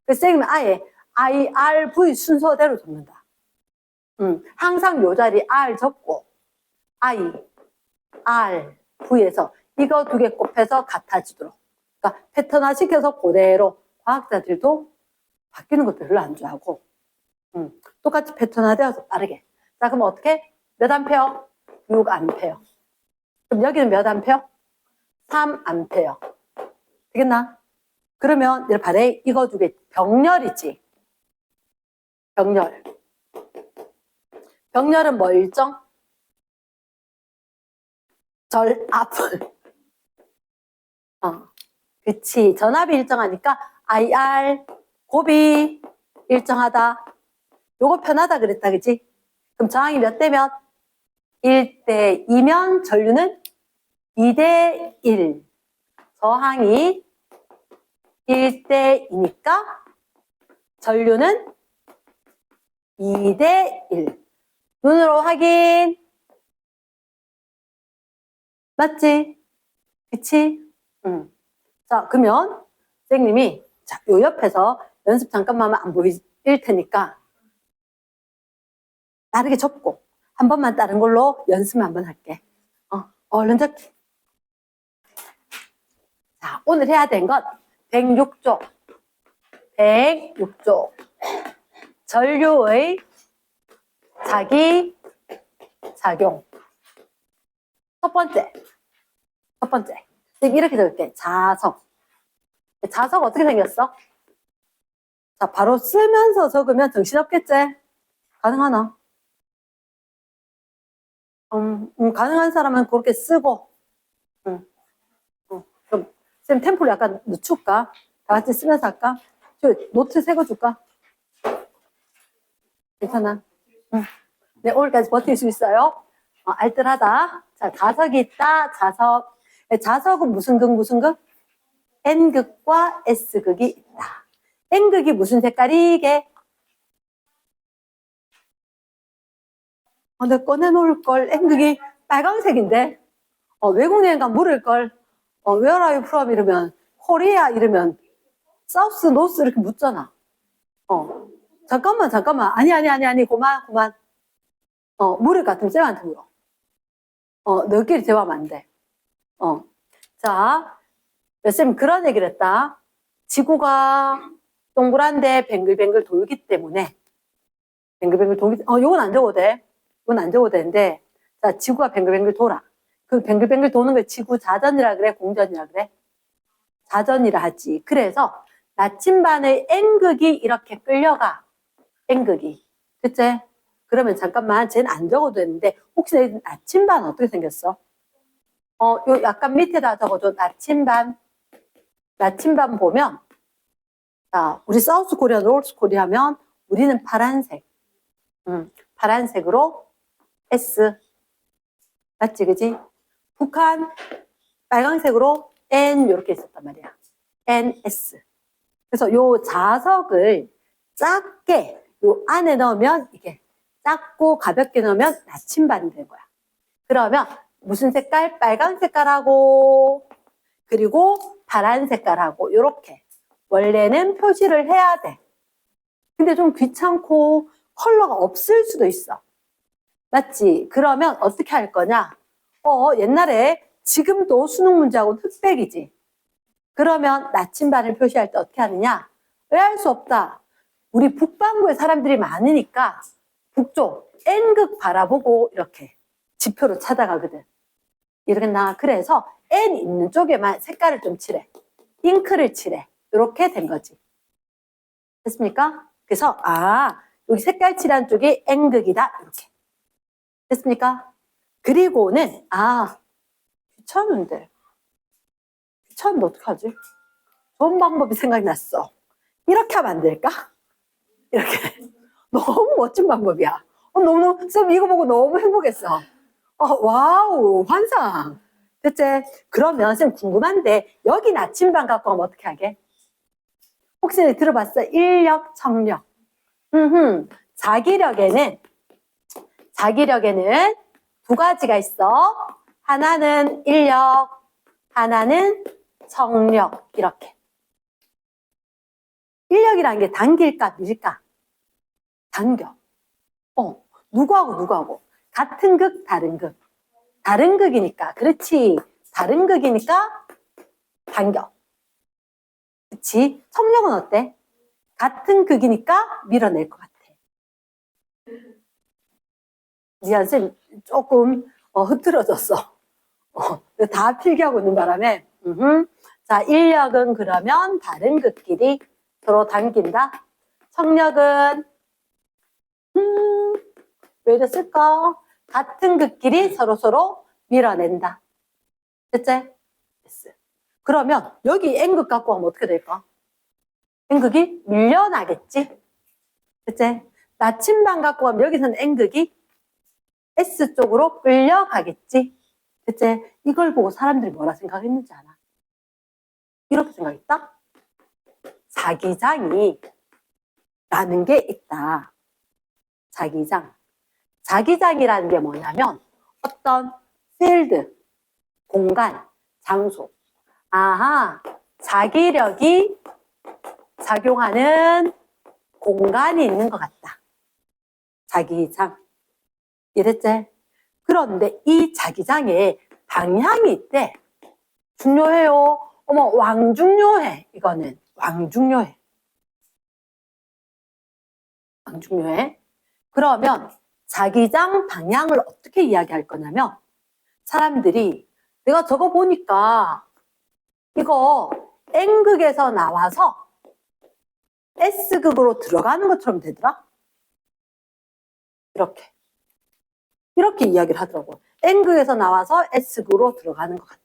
그래서 쌤은 아예 IRV 순서대로 적는다. 항상 요 자리 R 적고 I, R, V에서 이거 두 개 곱해서 같아지도록. 그러니까 패턴화 시켜서 그대로 과학자들도 바뀌는 거 별로 안 좋아하고 똑같이 패턴화되어서 빠르게. 자, 그럼 어떻게? 몇 암페어? 6암페어. 그럼 여기는 몇 암페어? 3암페어. 되겠나? 그러면 이렇게 바래 이거 두 개 병렬이지. 병렬. 병렬은 뭐 일정? 절압. 그치. 전압이 일정하니까 IR 곱이 일정하다. 요거 편하다 그랬다, 그치? 그럼 저항이 몇 대면? 1대 2면 전류는 2대 1. 저항이 1대 2니까 전류는 2대 1. 눈으로 확인. 맞지? 그치? 자, 그러면 선생님이 자, 요 옆에서 연습 잠깐만 안 보일 테니까 빠르게 접고 한 번만 다른 걸로 연습 한번 할게. 얼른 적기. 자, 오늘 해야 된 것 106조. 106조. 전류의 자기 작용. 첫 번째. 이렇게 적을게. 자석. 자석 어떻게 생겼어? 자, 바로 쓰면서 적으면 정신없겠지? 가능하나? 가능한 사람은 그렇게 쓰고, 그럼 쌤 템포를 약간 늦출까? 다 같이 쓰면서 할까? 저 노트 새 거 줄까? 괜찮아? 네, 오늘까지 버틸 수 있어요? 알뜰하다. 자, 자석이 있다. 자석. 네, 자석은 무슨 극, 무슨 극? N극과 S극이 있다. N극이 무슨 색깔이 이게? 내가 꺼내놓을 걸. N극이 빨강색인데? 외국 여행 가면 물을 걸. Where are you from? 이러면, 코리아 이러면, 사우스, 노스 이렇게 묻잖아. 잠깐만. 아니. 그만. 물을 같으면 쌤한테 물어. 너희끼리 대화하면 안 돼. 자, 쌤 그런 얘기를 했다. 지구가 동그란데 뱅글뱅글 돌기 때문에, 요건 안 적어도 돼. 이건 안 적어도 되는데, 자, 지구가 뱅글뱅글 돌아. 그 뱅글뱅글 도는 걸 지구 자전이라 그래? 공전이라 그래? 자전이라 하지. 그래서 나침반의 N극이 이렇게 끌려가. N극이. 그치? 그러면 잠깐만, 쟤는 안 적어도 되는데, 혹시 내 나침반 어떻게 생겼어? 요 약간 밑에다 적어줘. 나침반. 나침반 보면, 자, 우리 사우스 코리아, 노스 코리아 하면, 우리는 파란색. 파란색으로 S. 맞지, 그지? 북한 빨강색으로 N 이렇게 있었단 말이야. NS. 그래서 요 자석을 작게 요 안에 넣으면 이게 작고 가볍게 넣으면 나침반이 되는 거야. 그러면 무슨 색깔? 빨강 색깔하고 그리고 파란 색깔하고 요렇게 원래는 표시를 해야 돼. 근데 좀 귀찮고 컬러가 없을 수도 있어. 맞지? 그러면 어떻게 할 거냐? 옛날에 지금도 수능 문제하고는 흑백이지. 그러면 나침반을 표시할 때 어떻게 하느냐? 왜 할 수 없다? 우리 북반구에 사람들이 많으니까 북쪽 N극 바라보고 이렇게 지표로 찾아가거든. 이러겠나? 그래서 N 있는 쪽에만 색깔을 좀 칠해. 잉크를 칠해. 이렇게 된 거지. 됐습니까? 그래서 여기 색깔 칠한 쪽이 N극이다. 이렇게. 됐습니까? 그리고는 귀찮은데 어떡하지? 좋은 방법이 생각이 났어. 이렇게 하면 안 될까? 이렇게. 너무 멋진 방법이야. 너무 쌤 이거 보고 너무 행복했어. 와우, 환상. 됐지? 그러면 쌤 궁금한데 여기 나침반 갖고 가면 어떻게 하게? 혹시 들어봤어? 인력, 청력. 자기력에는 두 가지가 있어. 하나는 인력, 하나는 청력. 이렇게. 인력이라는 게 당길까, 밀까? 당겨. 누구하고? 같은 극, 다른 극. 다른 극이니까. 그렇지. 다른 극이니까 당겨. 그치? 청력은 어때? 같은 극이니까 밀어낼 것 같아. 미안, 쌤 조금 흐트러졌어. 다 필기하고 있는 바람에. 자, 인력은 그러면 다른 극끼리 서로 당긴다. 청력은 왜 이랬을까? 같은 극끼리 서로 밀어낸다. 됐지? 됐어. 그러면 여기 N극 갖고 하면 어떻게 될까? N극이 밀려나겠지? 됐지? 나침반 갖고 가면 여기서는 N극이 S 쪽으로 끌려가겠지? 됐지? 이걸 보고 사람들이 뭐라 생각했는지 알아? 이렇게 생각했다? 자기장이 라는 게 있다. 자기장이라는 게 뭐냐면 어떤 필드, 공간, 장소. 자기력이 작용하는 공간이 있는 것 같다. 자기장. 이랬지? 그런데 이 자기장에 방향이 있대. 중요해요. 왕중요해. 이거는 왕중요해. 그러면 자기장 방향을 어떻게 이야기할 거냐면 사람들이 내가 저거 보니까 이거 N극에서 나와서 S극으로 들어가는 것처럼 되더라. 이렇게 이야기를 하더라고. N극에서 나와서 S극으로 들어가는 것 같다.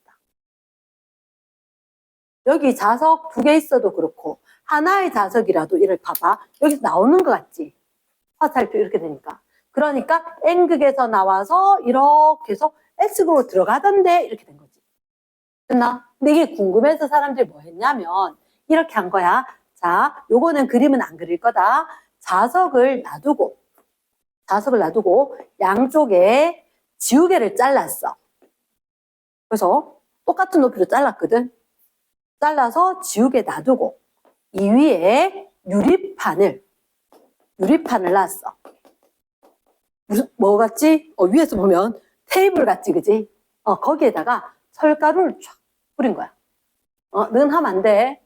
여기 자석 2개 있어도 그렇고 하나의 자석이라도 이를 봐봐. 여기서 나오는 것 같지? 화살표 이렇게 되니까. 그러니까 N극에서 나와서 이렇게 해서 S극으로 들어가던데 이렇게 된 거지. 됐나? 근데 이게 궁금해서 사람들이 뭐 했냐면 이렇게 한 거야. 자, 요거는 그림은 안 그릴 거다. 자석을 놔두고 양쪽에 지우개를 잘랐어. 그래서 똑같은 높이로 잘랐거든. 잘라서 지우개 놔두고 이 위에 유리판을 놨어. 무슨 뭐 같지? 위에서 보면 테이블 같지, 그지? 거기에다가 철가루를 쫙 뿌린 거야. 넌 하면 안 돼.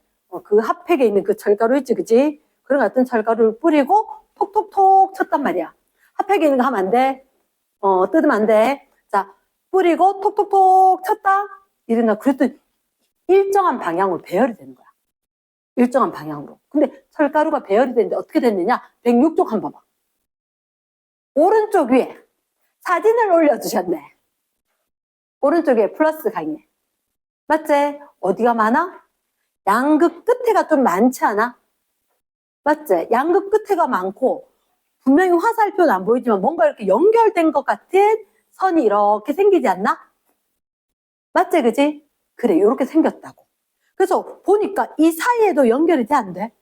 그 핫팩에 있는 그 철가루 있지, 그지? 그런 같은 철가루를 뿌리고 톡톡톡 쳤단 말이야. 핫팩에 있는 거 하면 안 돼. 뜯으면 안 돼. 자, 뿌리고 톡톡톡 쳤다. 이랬나? 그랬더니 일정한 방향으로 배열이 되는 거야. 일정한 방향으로. 근데 철가루가 배열이 되는데 어떻게 됐느냐? 106쪽 한번 봐봐. 오른쪽 위에 사진을 올려주셨네. 오른쪽 위에 플러스 강의. 맞지? 어디가 많아? 양극 끝에가 좀 많지 않아? 맞지? 양극 끝에가 많고 분명히 화살표는 안 보이지만 뭔가 이렇게 연결된 것 같은 선이 이렇게 생기지 않나? 맞지? 그지? 그래, 이렇게 생겼다고. 그래서 보니까 이 사이에도 연결이 돼, 안 돼?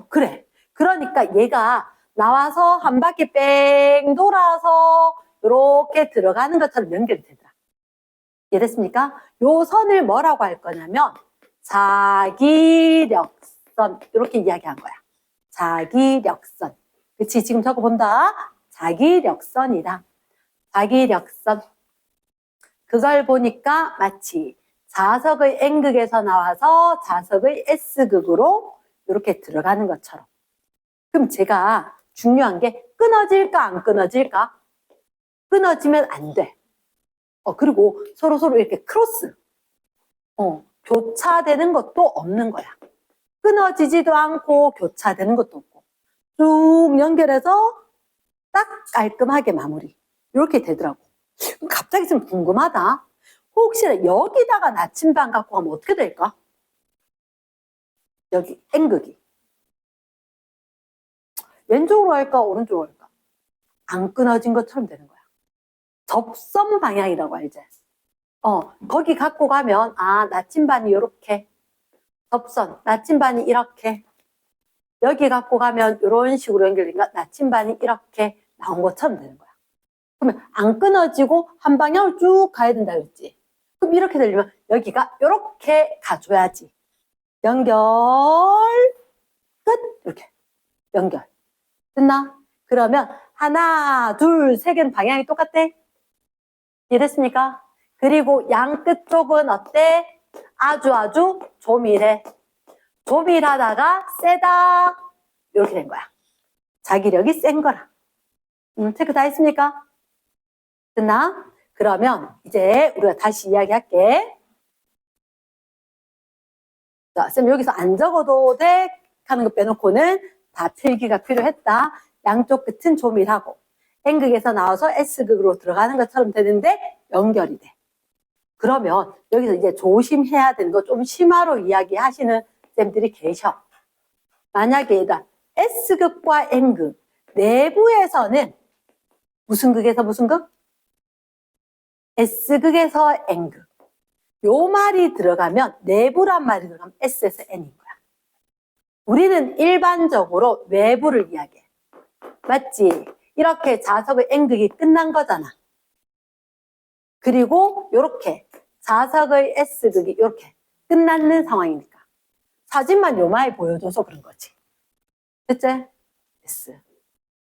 그래. 그러니까 얘가 나와서 한 바퀴 뺑 돌아서 이렇게 들어가는 것처럼 연결이 되더라. 이해됐습니까? 요 선을 뭐라고 할 거냐면 자기력선 이렇게 이야기한 거야. 자기력선. 그치? 지금 적어본다. 자기력선이다. 자기력선. 그걸 보니까 마치 자석의 N극에서 나와서 자석의 S극으로 이렇게 들어가는 것처럼. 그럼 제가 중요한 게 끊어질까 안 끊어질까? 끊어지면 안 돼. 그리고 서로 이렇게 크로스. 교차되는 것도 없는 거야. 끊어지지도 않고 교차되는 것도 없고. 쭉 연결해서 딱 깔끔하게 마무리. 이렇게 되더라고. 갑자기 좀 궁금하다. 혹시나 여기다가 나침반 갖고 가면 어떻게 될까? 여기 N극이. 왼쪽으로 할까 오른쪽으로 할까? 안 끊어진 것처럼 되는 거야. 접선 방향이라고 알지? 거기 갖고 가면 나침반이 이렇게 접선, 나침반이 이렇게 여기 갖고 가면 이런 식으로 연결되니까 나침반이 이렇게 나온 것처럼 되는 거야. 그러면 안 끊어지고 한 방향을 쭉 가야 된다 그랬지? 그럼 이렇게 되려면 여기가 이렇게 가줘야지. 연결, 끝, 이렇게 연결. 됐나? 그러면 하나, 둘, 세 개는 방향이 똑같대? 이해됐습니까? 그리고 양 끝쪽은 어때? 아주 조밀해. 조밀하다가 세다. 이렇게 된 거야. 자기력이 센 거라. 체크 다 했습니까? 됐나? 그러면 이제 우리가 다시 이야기할게. 자, 쌤 여기서 안 적어도 돼? 하는 거 빼놓고는 다 필기가 필요했다. 양쪽 끝은 조밀하고 N극에서 나와서 S극으로 들어가는 것처럼 되는데 연결이 돼. 그러면 여기서 이제 조심해야 되는 거 좀 심화로 이야기하시는 쌤들이 계셔. 만약에 얘가 S극과 N극 내부에서는 무슨 극에서 무슨 극? S극에서 N극. 요 말이 들어가면 내부란 말이 들어가면 S에서 N인 거야. 우리는 일반적으로 외부를 이야기해. 맞지? 이렇게 자석의 N극이 끝난 거잖아. 그리고 이렇게 자석의 S극이 이렇게 끝났는 상황이니까. 사진만 요마에 보여줘서 그런 거지. 됐지? S.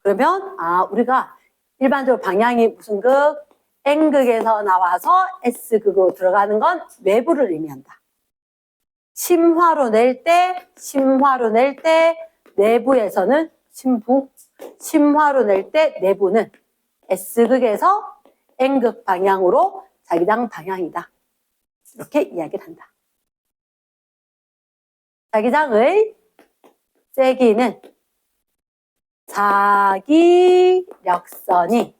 그러면 우리가 일반적으로 방향이 무슨 극? N극에서 나와서 S극으로 들어가는 건 외부를 의미한다. 심화로 낼 때 내부에서는 심화로 낼 때 내부는 S극에서 N극 방향으로 자기당 방향이다. 이렇게 이야기를 한다. 자기장의 세기는 자기력선이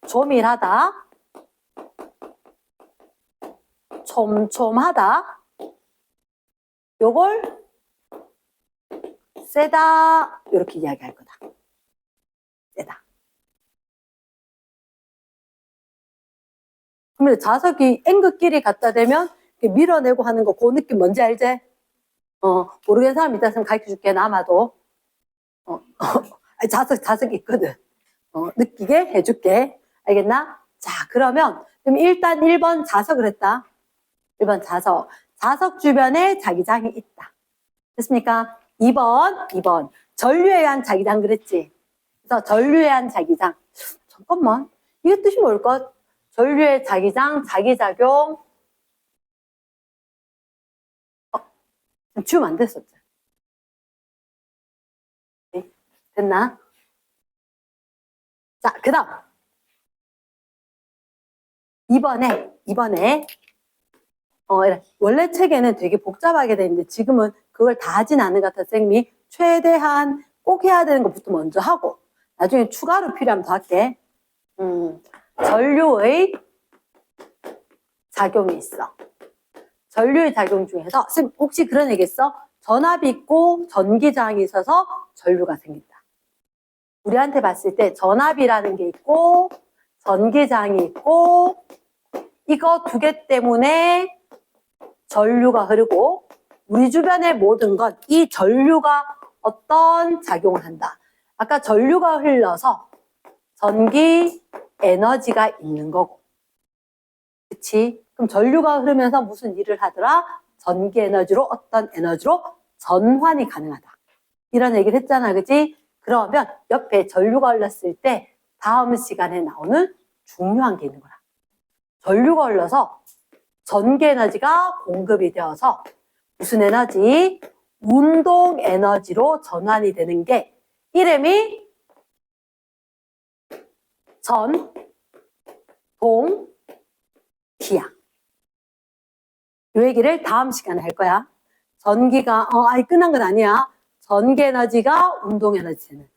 조밀하다, 촘촘하다, 요걸 세다 이렇게 이야기할 거다. 세다. 그러면 자석이 N극끼리 갖다 대면 밀어내고 하는 거 그 느낌 뭔지 알지? 모르겠는 사람 있다 가르쳐 줄게. 남아도 자석 있거든. 느끼게 해줄게. 알겠나? 자, 그럼 일단 1번 자석을 했다. 1번 자석 주변에 자기장이 있다. 됐습니까? 2번 전류에 의한 자기장 그랬지. 그래서 전류에 의한 자기장. 잠깐만, 이게 뜻이 뭘까? 전류의 자기장, 자기작용. 지우면 안 됐었지. 네, 됐나? 자, 그 다음 2번에 원래 책에는 되게 복잡하게 돼 있는데 지금은 그걸 다 하진 않은 것 같아서 쌤이 최대한 꼭 해야 되는 것부터 먼저 하고 나중에 추가로 필요하면 더 할게. 전류의 작용이 있어. 전류의 작용 중에서 쌤 혹시 그런 얘기 했어? 전압이 있고 전기저항이 있어서 전류가 생긴다. 우리한테 봤을 때 전압이라는 게 있고 전기저항이 있고 이거 두 개 때문에 전류가 흐르고 우리 주변의 모든 것 이 전류가 어떤 작용을 한다. 아까 전류가 흘러서 전기 에너지가 있는 거고. 그치? 그럼 전류가 흐르면서 무슨 일을 하더라? 전기 에너지로 어떤 에너지로 전환이 가능하다. 이런 얘기를 했잖아. 그치? 그러면 옆에 전류가 흘렀을 때 다음 시간에 나오는 중요한 게 있는 거야. 전류가 흘러서 전기 에너지가 공급이 되어서 무슨 에너지? 운동 에너지로 전환이 되는 게 이름이 전동기야. 이 얘기를 다음 시간에 할 거야. 전기가 끝난 건 아니야. 전기 에너지가 운동 에너지 되는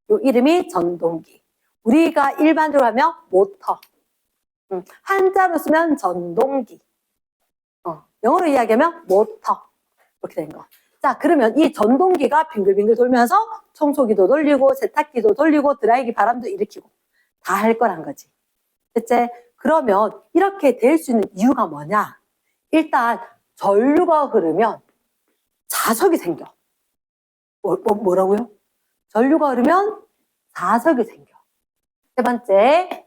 이 이름이 전동기. 우리가 일반적으로 하면 모터. 한자로 쓰면 전동기. 영어로 이야기하면 모터. 이렇게 된 거. 자, 그러면 이 전동기가 빙글빙글 돌면서 청소기도 돌리고 세탁기도 돌리고 드라이기 바람도 일으키고 다 할 거란 거지. 됐지? 그러면 이렇게 될 수 있는 이유가 뭐냐? 일단 전류가 흐르면 자석이 생겨. 뭐라고요? 전류가 흐르면 자석이 생겨. 세 번째,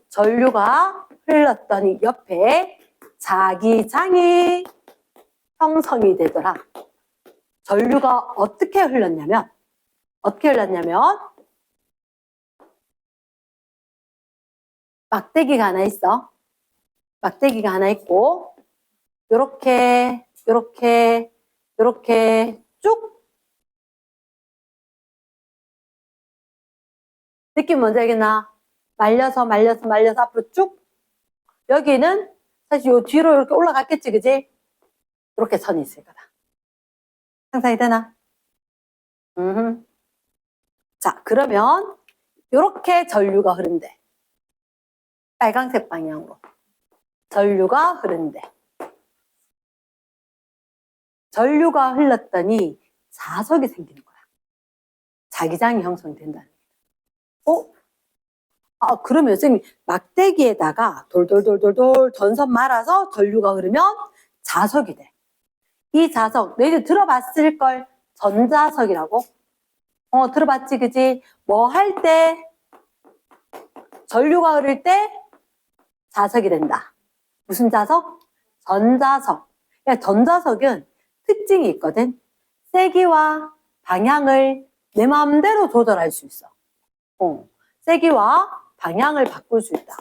전류가 흘렀더니 옆에 자기장이 형성이 되더라. 전류가 어떻게 흘렀냐면 막대기가 하나 있어. 막대기가 하나 있고 요렇게 쭉 느낌 뭔지 알겠나? 말려서 앞으로 쭉 여기는 사실 요 뒤로 이렇게 올라갔겠지, 그지? 이렇게 선이 있을 거다. 상상이 되나? 자, 그러면 이렇게 전류가 흐른대. 빨간색 방향으로. 전류가 흐른대. 전류가 흘렀더니 자석이 생기는 거야. 자기장이 형성된다는 거야. 그러면 선생님 막대기에다가 돌돌 전선 말아서 전류가 흐르면 자석이 돼. 이 자석, 너희들 들어봤을걸? 전자석이라고? 들어봤지, 그지? 뭐 할 때, 전류가 흐를 때 자석이 된다. 무슨 자석? 전자석. 그러니까 전자석은 특징이 있거든. 세기와 방향을 내 마음대로 조절할 수 있어. 세기와 방향을 바꿀 수 있다.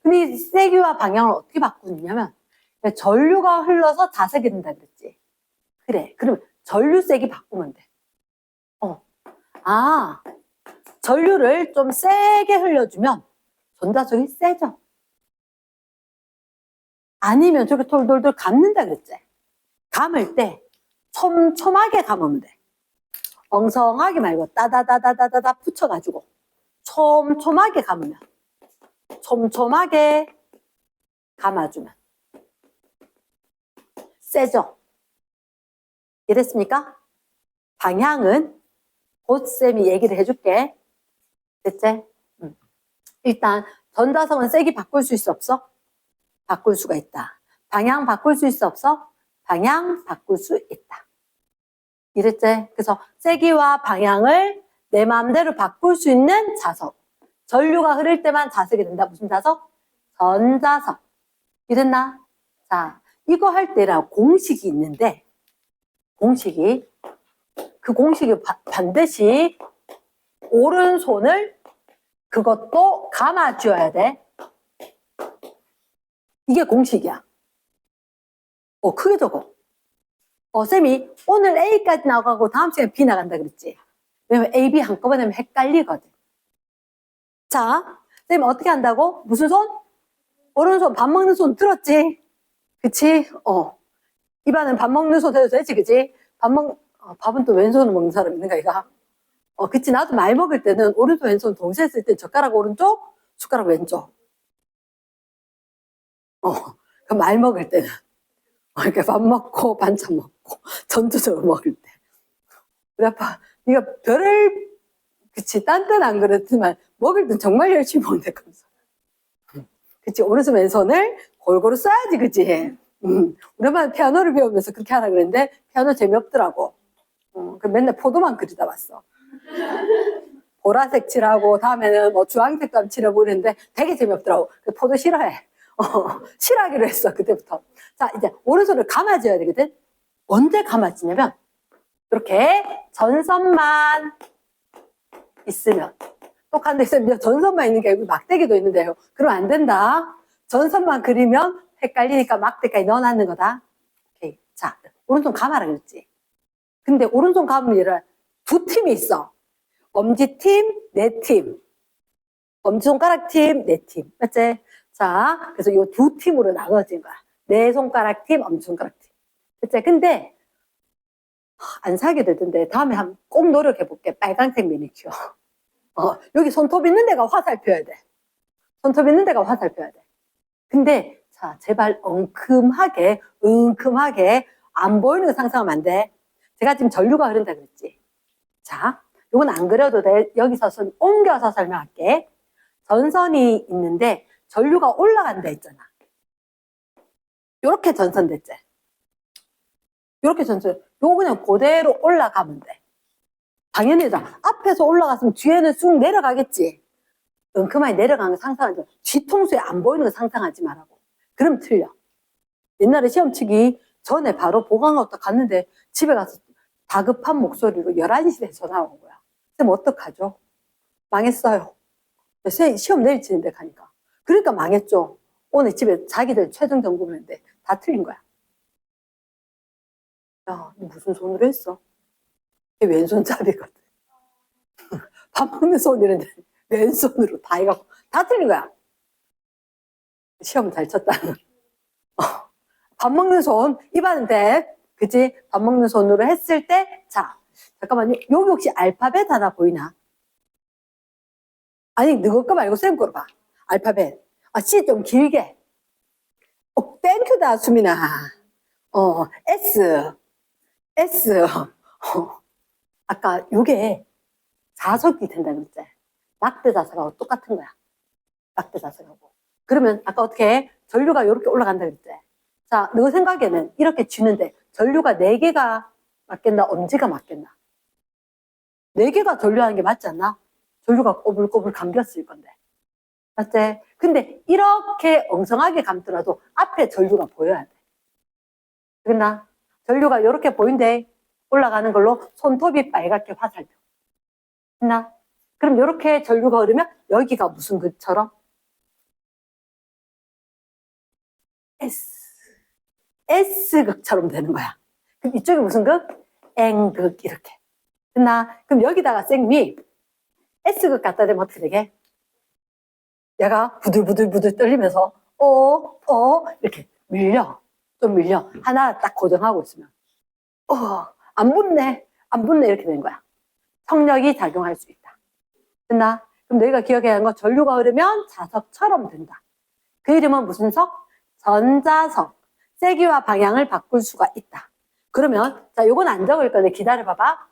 근데 이 세기와 방향을 어떻게 바꾸느냐면 전류가 흘러서 자석이 된다 그랬지. 그래. 그러면 전류 세기 바꾸면 돼. 전류를 좀 세게 흘려주면 전자석이 세져. 아니면 저렇게 돌돌돌 감는다 그랬지. 감을 때 촘촘하게 감으면 돼. 엉성하게 말고 따다다다다다다 붙여가지고 촘촘하게 감으면, 촘촘하게 감아주면 세죠? 이랬습니까? 방향은 곧쌤이 얘기를 해줄게. 됐지? 일단 전자성은 세기 바꿀 수 있어 없어? 바꿀 수가 있다. 방향 바꿀 수 있어 없어? 방향 바꿀 수 있다. 이랬지? 그래서 세기와 방향을 내 마음대로 바꿀 수 있는 자석. 전류가 흐를 때만 자석이 된다. 무슨 자석? 전자석. 이랬나? 자, 이거 할 때랑 공식이 있는데, 공식이, 그 공식이 반드시 오른손을 그것도 감아줘야 돼. 이게 공식이야. 크게 적어. 쌤이 오늘 A까지 나가고 다음 시간에 B 나간다 그랬지. 왜냐면 A, B 한꺼번에 하면 헷갈리거든. 자, 쌤이 어떻게 한다고? 무슨 손? 오른손, 밥 먹는 손 들었지? 그치? 입안은 밥 먹는 손 해도 되지, 그치? 밥은 또 왼손으로 먹는 사람 있는가, 이거? 그치. 나도 많이 먹을 때는 오른손, 왼손 동시에 쓸 때 젓가락 오른쪽, 숟가락 왼쪽. 그럼 많이 먹을 때는. 이렇게 밥 먹고, 반찬 먹고, 전투적으로 먹을 때. 우리 아빠, 네가 그치. 딴 때는 안 그렇지만, 먹을 땐 정말 열심히 먹는다면서. 그치. 오른손, 왼손을 골고루 써야지, 그치. 우리 엄마는 피아노를 배우면서 그렇게 하라 그랬는데, 피아노 재미없더라고. 맨날 포도만 그리다 왔어. 보라색 칠하고, 다음에는 뭐 주황색감 칠하고 이랬는데, 되게 재미없더라고. 포도 싫어해. 싫어하기로 했어, 그때부터. 자, 이제 오른손을 감아줘야 되거든. 언제 감아지냐면, 이렇게 전선만 있으면. 똑같은데, 쌤, 전선만 있는 게 아니고 막대기도 있는데요. 그러면 안 된다. 전선만 그리면 헷갈리니까 막대기까지 넣어놨는 거다. 오케이. 자, 오른손 감아라 그랬지. 근데 오른손 감으면 얘를 두 팀이 있어. 엄지팀, 내 팀. 엄지손가락 팀, 내 팀. 맞지? 자, 그래서 이 두 팀으로 나눠진 거야. 내 손가락 팀, 엄지손가락 팀. 그치? 근데, 안 사게 되던데, 다음에 꼭 노력해볼게. 빨간색 매니큐어. 여기 손톱 있는 데가 화살표야 돼. 손톱 있는 데가 화살표야 돼. 근데, 자, 제발 엉큼하게, 안 보이는 거 상상하면 안 돼. 제가 지금 전류가 흐른다 그랬지. 자, 이건 안 그려도 돼. 여기서 옮겨서 설명할게. 전선이 있는데, 전류가 올라간다 했잖아. 요렇게 전선됐지. 요렇게 전선. 요거 그냥 그대로 올라가면 돼. 당연히 앞에서 올라갔으면 뒤에는 쑥 내려가겠지. 은큼하게 내려가는 거 상상하지 마. 뒤통수에 안 보이는 거 상상하지 말라고. 그럼 틀려. 옛날에 시험 치기 전에 바로 보강학교 갔는데 집에 가서 다급한 목소리로 11시에 전화 온 거야. 쌤 어떡하죠? 망했어요. 시험 내일 치는데 가니까. 그러니까 망했죠. 오늘 집에 자기들 최종 점검했는데 다 틀린 거야. 야, 너 무슨 손으로 했어? 이게 왼손잡이거든. 밥 먹는 손이랬는데 왼손으로 다 해갖고 다 틀린 거야. 시험 잘 쳤다는. 밥 먹는 손 입안인데, 그치? 밥 먹는 손으로 했을 때, 자, 잠깐만요. 여기 혹시 알파벳 하나 보이나? 아니, 너거 거 말고 쌤 거로 봐. 알파벳. C 좀 길게. 땡큐다, 수민아. S. 아까 요게 자석이 된다고 그랬지? 막대 자석하고 똑같은 거야. 막대 자석하고. 그러면 아까 어떻게 전류가 이렇게 올라간다 그랬지? 자, 너 생각에는 이렇게 쥐는데 전류가 4개가 맞겠나? 엄지가 맞겠나? 4개가 전류하는 게 맞지 않나? 전류가 꼬불꼬불 감겼을 건데. 맞지? 근데 이렇게 엉성하게 감더라도 앞에 전류가 보여야 돼. 그랬나? 전류가 이렇게 보인대. 올라가는 걸로 손톱이 빨갛게 화살표. 했나? 그럼 이렇게 전류가 흐르면 여기가 무슨 극처럼? S극처럼 되는 거야. 그럼 이쪽이 무슨 극? N극 이렇게. 했나? 그럼 여기다가 쌤이 S극 갖다 대면 어떻게 되게? 얘가 부들부들 떨리면서 이렇게 밀려. 좀 밀려. 하나 딱 고정하고 있으면. 안 붙네. 안 붙네. 이렇게 되는 거야. 성력이 작용할 수 있다. 됐나? 그럼 너희가 기억해야 하는 건 전류가 흐르면 자석처럼 된다. 그 이름은 무슨 석? 전자석. 세기와 방향을 바꿀 수가 있다. 그러면 자, 요건 안 적을 건데 기다려봐봐.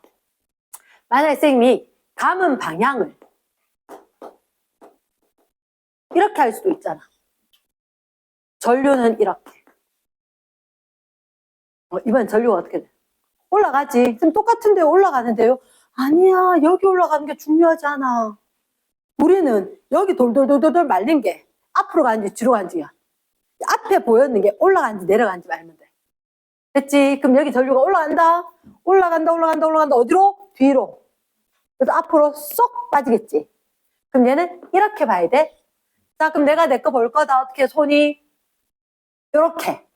만약에 선생님이 감은 방향을 이렇게 할 수도 있잖아. 전류는 이렇게. 이번 전류가 어떻게 돼? 올라가지. 지금 똑같은 데 올라가는데요. 아니야, 여기 올라가는 게 중요하지 않아. 우리는 여기 돌돌돌돌 말린 게 앞으로 가는지 뒤로 가는지야. 앞에 보였는 게 올라가는지 내려가는지 말면 돼. 됐지? 그럼 여기 전류가 올라간다. 올라간다, 올라간다, 올라간다. 어디로? 뒤로. 그래서 앞으로 쏙 빠지겠지. 그럼 얘는 이렇게 봐야 돼. 자, 그럼 내가 내 거 볼 거다. 어떻게 손이 요렇게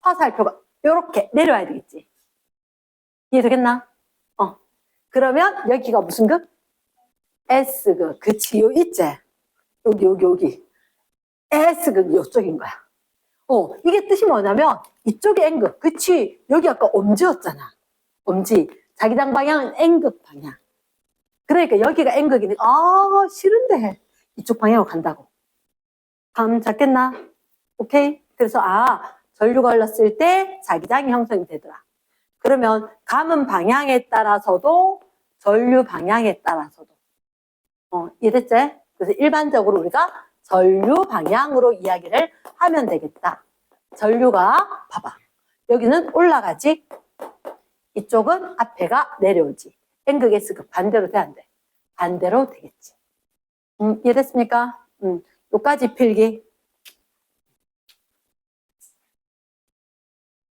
화살표가 요렇게 내려와야 되겠지. 이해되겠나? 그러면 여기가 무슨 극? S극. 그치, 요 있지? 여기. S극 요쪽인 거야. 이게 뜻이 뭐냐면 이쪽이 N극. 그치? 여기 아까 엄지였잖아. 엄지. 자기장 방향은 N극 방향. 그러니까 여기가 N극이니까 싫은데 이쪽 방향으로 간다고. 감 잡겠나? 오케이? 그래서 전류가 흘렀을 때 자기장이 형성이 되더라. 그러면 감은 방향에 따라서도 전류 방향에 따라서도 이해됐지? 그래서 일반적으로 우리가 전류 방향으로 이야기를 하면 되겠다. 전류가 봐봐. 여기는 올라가지. 이쪽은 앞에가 내려오지. N극 S극 반대로 돼 안 돼? 반대로 되겠지. 이해됐습니까? 요까지 필기.